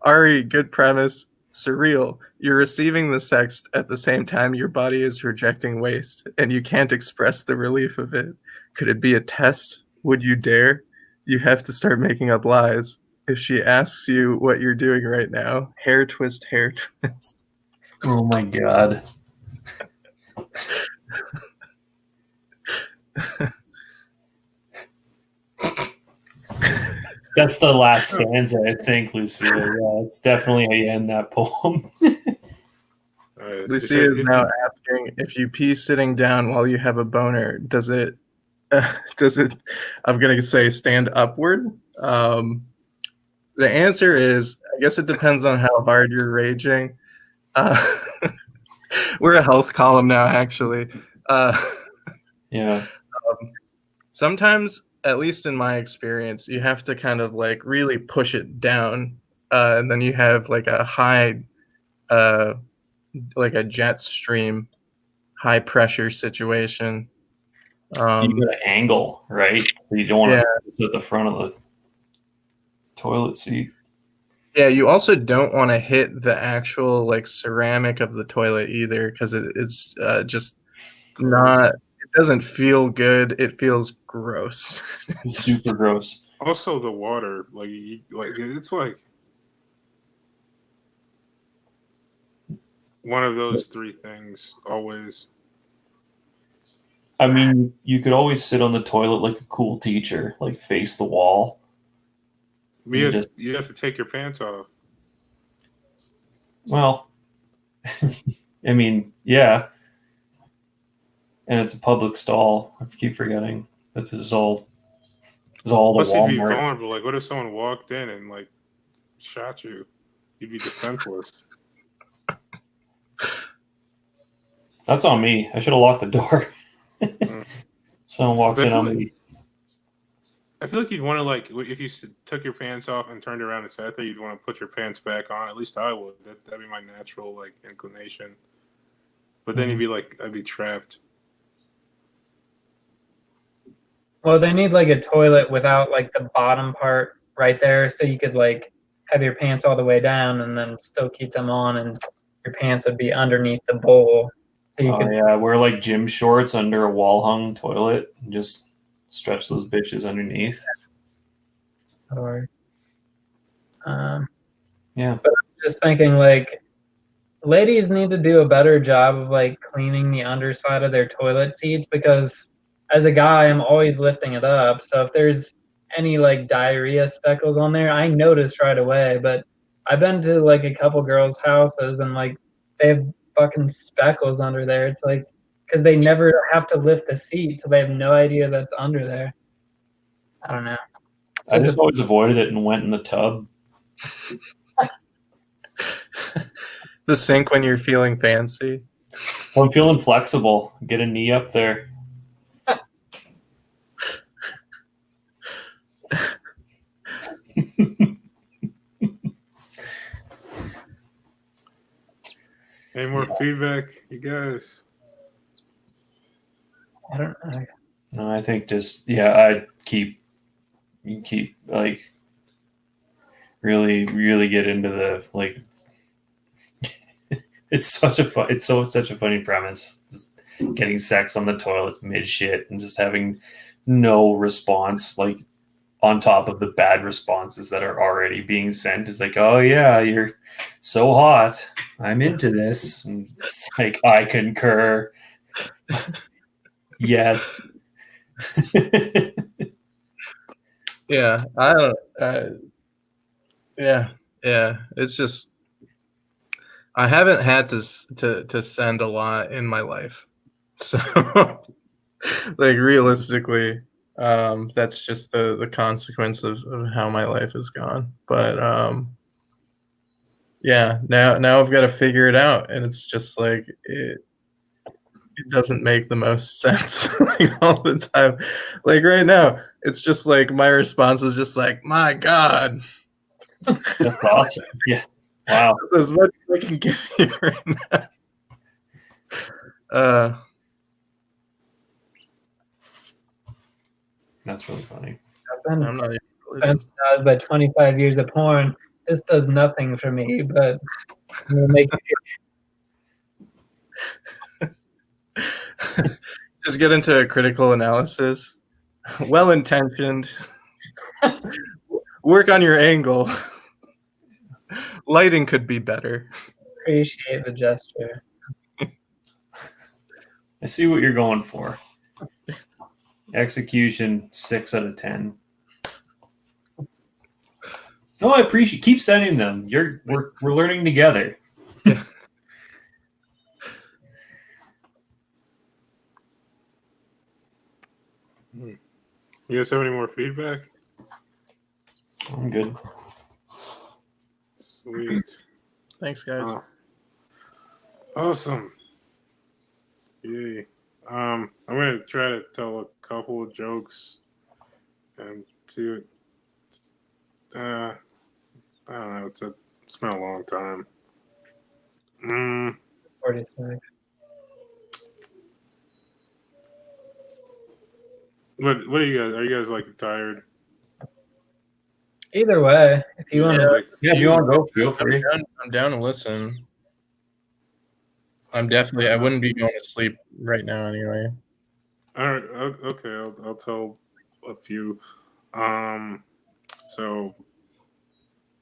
Ari, good premise. Surreal. You're receiving the sext at the same time your body is rejecting waste, and you can't express the relief of it. Could it be a test? Would you dare? You have to start making up lies. If she asks you what you're doing right now, hair twist, hair twist. Oh my god. That's the last stanza, I think, Lucia. Yeah, it's definitely how you end that poem. Lucia is now asking, if you pee sitting down while you have a boner, does it I'm gonna say stand upward? The answer is, I guess it depends on how hard you're raging. We're a health column now, actually. Yeah. Sometimes, at least in my experience, you have to kind of like really push it down, and then you have like a high, like a jet stream, high pressure situation. You got an angle, right? You don't want to sit at the front of the toilet seat. Yeah, you also don't want to hit the actual like ceramic of the toilet either, because it's just not. It doesn't feel good. It feels gross. It's super gross. Also, the water, like it's like one of those three things always. I mean, you could always sit on the toilet like a cool teacher, like face the wall. You have to take your pants off. Well, I mean, yeah. And it's a public stall. I keep forgetting that this is all the Plus, you'd be Walmart. vulnerable. Like, what if someone walked in and like shot you? You'd be defenseless. That's on me. I should have locked the door. Someone walks in on me. I feel like you'd want to, like, if you took your pants off and turned around and sat there, you'd want to put your pants back on. At least I would. That'd be my natural, like, inclination. But then you'd be like, I'd be trapped. Well, they need like a toilet without like the bottom part right there, so you could like have your pants all the way down and then still keep them on, and your pants would be underneath the bowl. So you could, Yeah, wear like gym shorts under a wall hung toilet and just stretch those bitches underneath. or, Yeah. But I'm just thinking like ladies need to do a better job of like cleaning the underside of their toilet seats, because as a guy, I'm always lifting it up. So if there's any like diarrhea speckles on there, I notice right away. But I've been to like a couple girls' houses and like they have fucking speckles under there. It's like, because they never have to lift the seat, so they have no idea that's under there. I don't know. I just always avoided it and went in the tub. The sink when you're feeling fancy. Well, I'm feeling flexible. Get a knee up there. Any more feedback, you guys? I don't know. No, I think just I keep like really get into the like. It's such a funny premise. Just getting sex on the toilet mid shit and just having no response, like on top of the bad responses that are already being sent. Is like, oh yeah, you're so hot. I'm into this. And it's like, I concur. Yes. Yeah, I don't. Yeah. It's just I haven't had to send a lot in my life, so like realistically, that's just the consequence of how my life has gone. But yeah, now I've got to figure it out, and it's just like it doesn't make the most sense like, all the time. Like right now, it's just like my response is just like, "My God, That's awesome. Yeah. Wow. that's as much as I can give you right now." That's really funny. I've been I'm not even religious. sensitized by 25 years of porn. This does nothing for me, but I'm gonna make Just get into a critical analysis. Well intentioned. Work on your angle. Lighting could be better. appreciate the gesture. I see what you're going for. Execution 6 out of 10. No, I appreciate. Keep sending them. We're learning together. You guys have any more feedback? I'm good. Sweet. Thanks, guys. Awesome. Yay. I'm gonna try to tell a couple of jokes and see what I don't know, it's been a long time. 46. What are you guys? Are you guys like tired? Either way, if you want to. Like, Yeah, if you want to go, feel free. I'm down to listen. I wouldn't be going to sleep right now anyway. all right, okay, I'll tell a few. So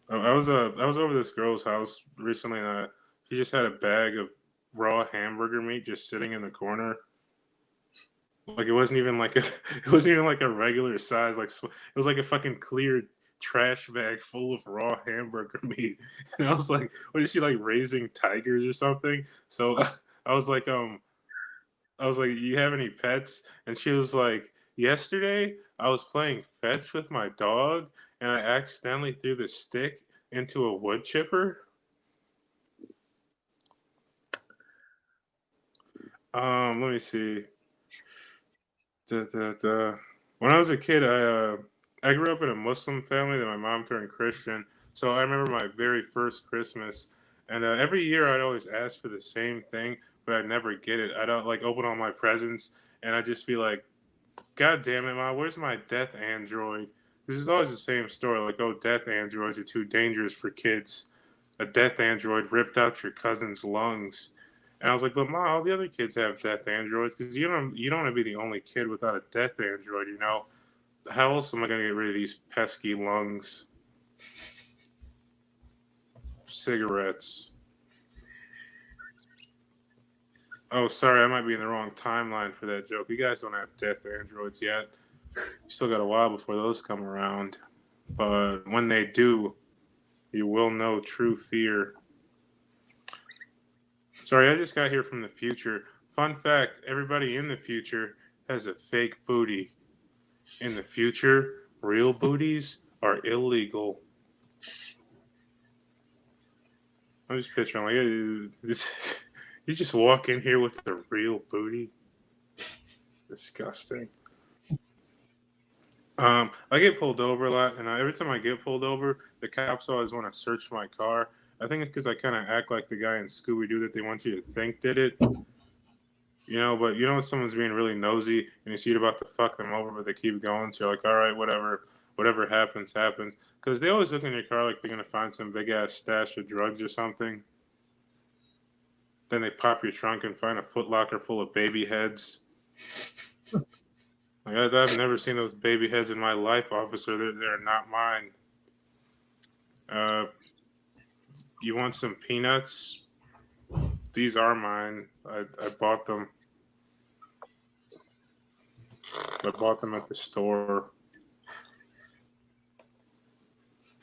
I was over this girl's house recently, and she just had a bag of raw hamburger meat just sitting in the corner. Like it wasn't even like a regular size. Like it was like a fucking clear trash bag full of raw hamburger meat. And I was like, what is she like raising tigers or something? So I was like, you have any pets? And she was like, yesterday I was playing fetch with my dog and I accidentally threw the stick into a wood chipper. Let me see. When I was a kid, I grew up in a Muslim family. Then my mom turned Christian, so I remember my very first Christmas. And every year, I'd always ask for the same thing, but I'd never get it. I'd like open all my presents, and I'd just be like, "God damn it, Mom, where's my death android?" This is always the same story. Like, oh, death androids are too dangerous for kids. A death android ripped out your cousin's lungs. And I was like, but Mom, all the other kids have death androids because you don't want to be the only kid without a death android, you know? How else am I gonna get rid of these pesky lungs? Cigarettes. Oh, sorry, I might be in the wrong timeline for that joke. You guys don't have death androids yet. You still got a while before those come around. But when they do, you will know true fear. Sorry, I just got here from the future. Fun fact, everybody in the future has a fake booty. In the future, real booties are illegal. I'm just picturing like this. You just walk in here with the real booty. Disgusting. I get pulled over a lot, and every time I get pulled over, the cops always want to search my car. I think it's because I kind of act like the guy in Scooby Doo that they want you to think did it. You know, but you know when someone's being really nosy and you see it about to fuck them over, but they keep going, so you're like, all right, whatever happens, happens. Because they always look in your car like they're going to find some big ass stash of drugs or something. Then they pop your trunk and find a footlocker full of baby heads. Like, I've never seen those baby heads in my life, officer. They're not mine. You want some peanuts? These are mine. I bought them. I bought them at the store.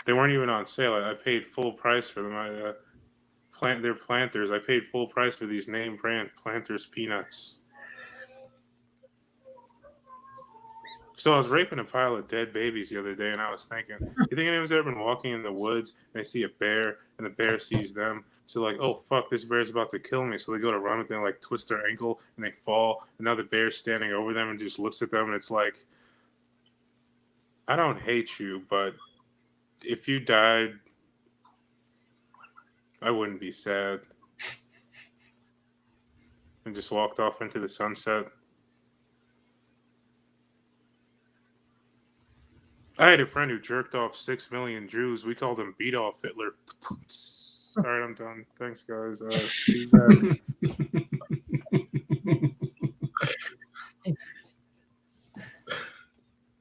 They weren't even on sale. I paid full price for them. They're Planters. I paid full price for these name brand Planters peanuts. So I was raping a pile of dead babies the other day, and I was thinking, you think anyone's ever been walking in the woods and they see a bear, and the bear sees them? So like, oh fuck, this bear's about to kill me. So they go to run with it, and like twist their ankle, and they fall. And now the bear's standing over them and just looks at them, and it's like, I don't hate you, but if you died, I wouldn't be sad. And just walked off into the sunset. I had a friend who jerked off 6 million Jews. We called him Beat Off Hitler. All right, I'm done. Thanks, guys. See you back.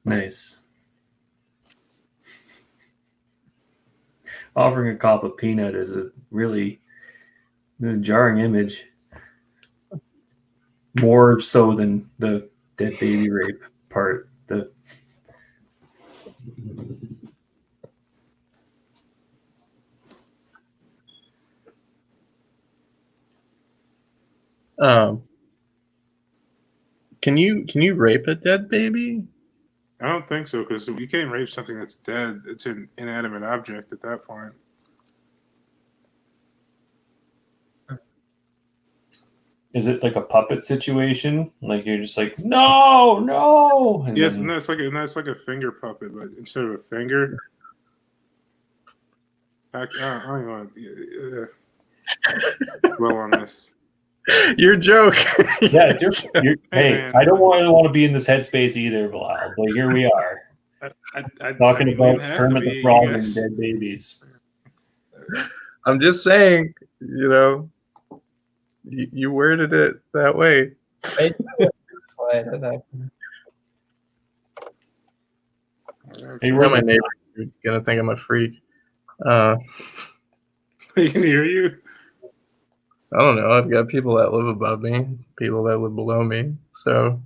Nice. Offering a cop a peanut is a really jarring image. More so than the dead baby rape part. Can you rape a dead baby? I don't think so, because you can't rape something that's dead. It's an inanimate object at that point. Is it like a puppet situation? Like you're just like, no. And Yes, then- and that's like a finger puppet, but instead of a finger, I don't even want to dwell on this. Your joke. Yeah, it's your Hey, hey, man. I don't want to be in this headspace either, Bilal, but here we are. Talking we about didn't have to Kermit be, the you Frog and guys. dead babies. I'm just saying, you worded it that way. Right? Hey, You know, my neighbors are gonna think I'm a freak. They can hear you. I don't know. I've got people that live above me, people that live below me. So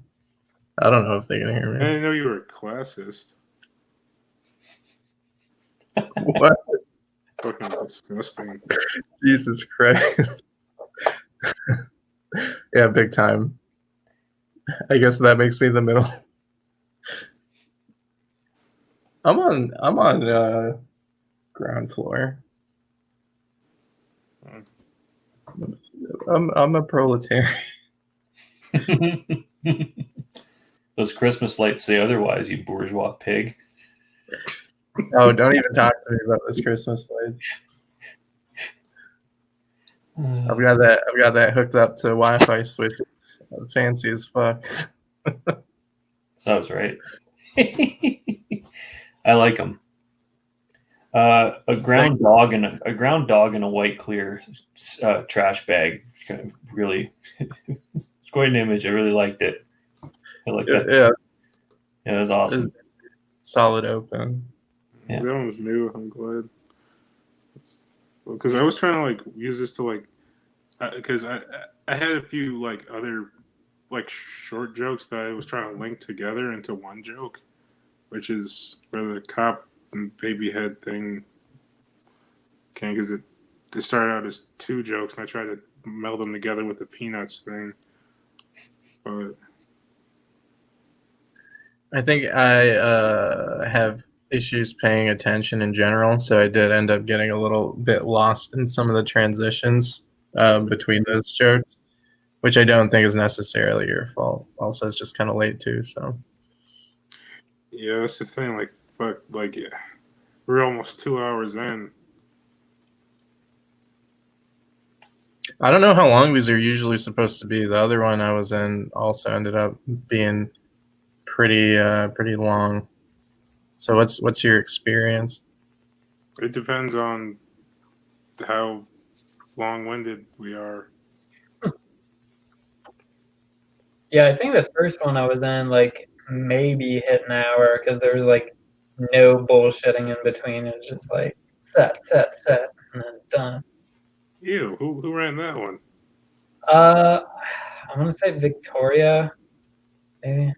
I don't know if they can hear I me. didn't know you were a classist. What? Fucking disgusting. Jesus Christ. Yeah, big time. I guess that makes me the middle. I'm on ground floor. I'm a proletarian. Those Christmas lights say otherwise, you bourgeois pig. Oh, don't even talk to me about this Christmas lights. I've got that hooked up to Wi-Fi switches. Fancy as fuck. Sounds right. I like them. A ground dog and a white clear trash bag. Kind of really, it's quite an image. I really liked it. I like that. Yeah, Yeah, it was awesome. solid open. Yeah. That one's new. I'm glad. Because I was trying to like use this to like, because I had a few like other like short jokes that I was trying to link together into one joke, which is where the cop and baby head thing came, because it started out as two jokes and I tried to meld them together with the peanuts thing, but I think I have issues paying attention in general, so I did end up getting a little bit lost in some of the transitions between those jokes, which I don't think is necessarily your fault. Also, it's just kind of late too, so. yeah, that's the thing. Like, fuck, like, yeah, we're almost 2 hours in. I don't know how long these are usually supposed to be. The other one I was in also ended up being pretty long. So what's your experience? It depends on how long-winded we are. Yeah, I think the first one I was in like maybe hit an hour because there was like no bullshitting in between. It was just like set, and then done. Ew, who ran that one? I want to say Victoria, maybe.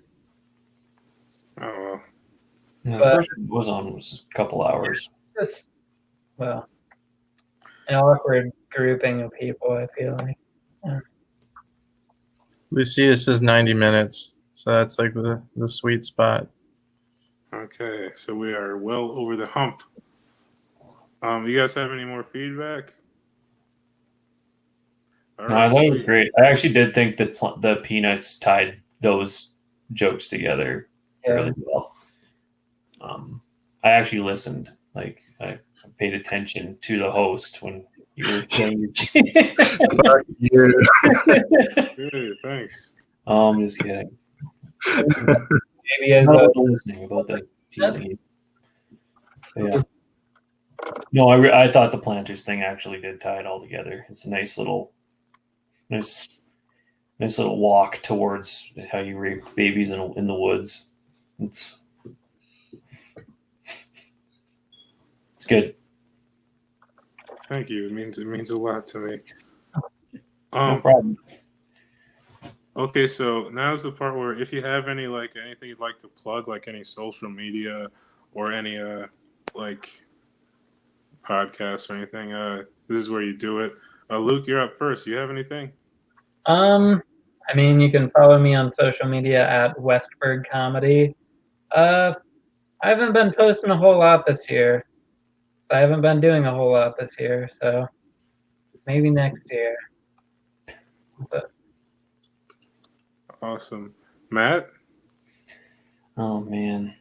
Oh, well. Yeah, the But- first one was a couple hours. Just well, an awkward grouping of people. I feel like. Lucia says 90 minutes, so that's like the sweet spot. Okay, so we are well over the hump. You guys have any more feedback? All No, I right, thought it was sweet. great. I actually did think that the Peanuts tied those jokes together Yeah. really well. I actually listened. Like I paid attention to the host when you were saying Fuck you. Hey, thanks. Oh, I'm just kidding. Maybe as I a, was listening about the teasing. Yeah. No, I thought the planters thing actually did tie it all together. It's a nice little walk towards how you raise babies in the woods. It's good. Thank you. It means a lot to me. No problem. Okay, so now's the part where if you have any anything you'd like to plug, like any social media or any like podcasts or anything, this is where you do it. Luke, you're up first. You have anything? I mean, you can follow me on social media at Westberg Comedy. I haven't been posting a whole lot this year. I haven't been doing a whole lot this year, so maybe next year. But Awesome. Matt? Oh man,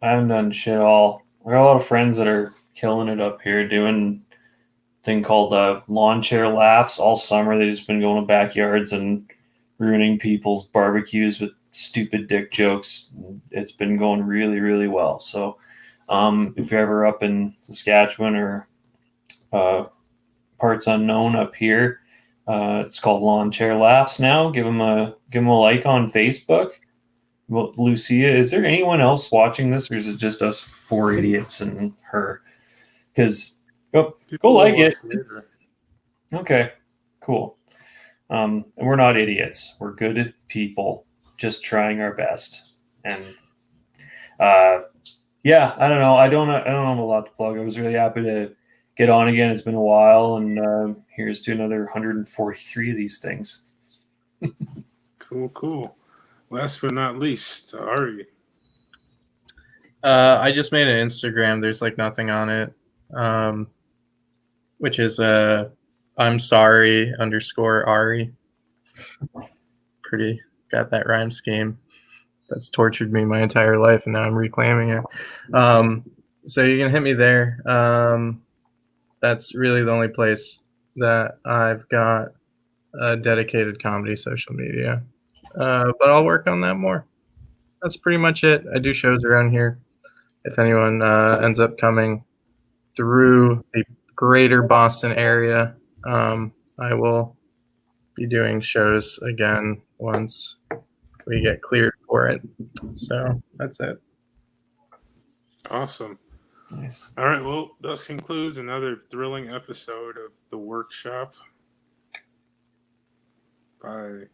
I haven't done shit all. I got a lot of friends that are killing it up here doing a thing called lawn chair laughs all summer. They've just been going to backyards and ruining people's barbecues with stupid dick jokes. It's been going really, really well. So, if you're ever up in Saskatchewan or parts unknown up here, it's called Lawn Chair Laughs now. Give them a like on Facebook. Well, Lucia, is there anyone else watching this, or is it just us four idiots and her? Because go People will like it. watch later. Okay, cool. And we're not idiots. We're good people, just trying our best. And yeah, I don't know. I don't have a lot to plug. I was really happy to get on again. It's been a while, and here's to another 143 of these things. Cool. Last but not least, Ari. I just made an Instagram. There's nothing on it, which is I'm sorry _Ari. Pretty got that rhyme scheme. That's tortured me my entire life, and now I'm reclaiming it. So you can hit me there. That's really the only place that I've got a dedicated comedy social media. But I'll work on that more. That's pretty much it. I do shows around here. If anyone ends up coming through the greater Boston area, I will be doing shows again once we get cleared for it. So that's it. Awesome. Nice. All right, well, this concludes another thrilling episode of The Workshop. Bye.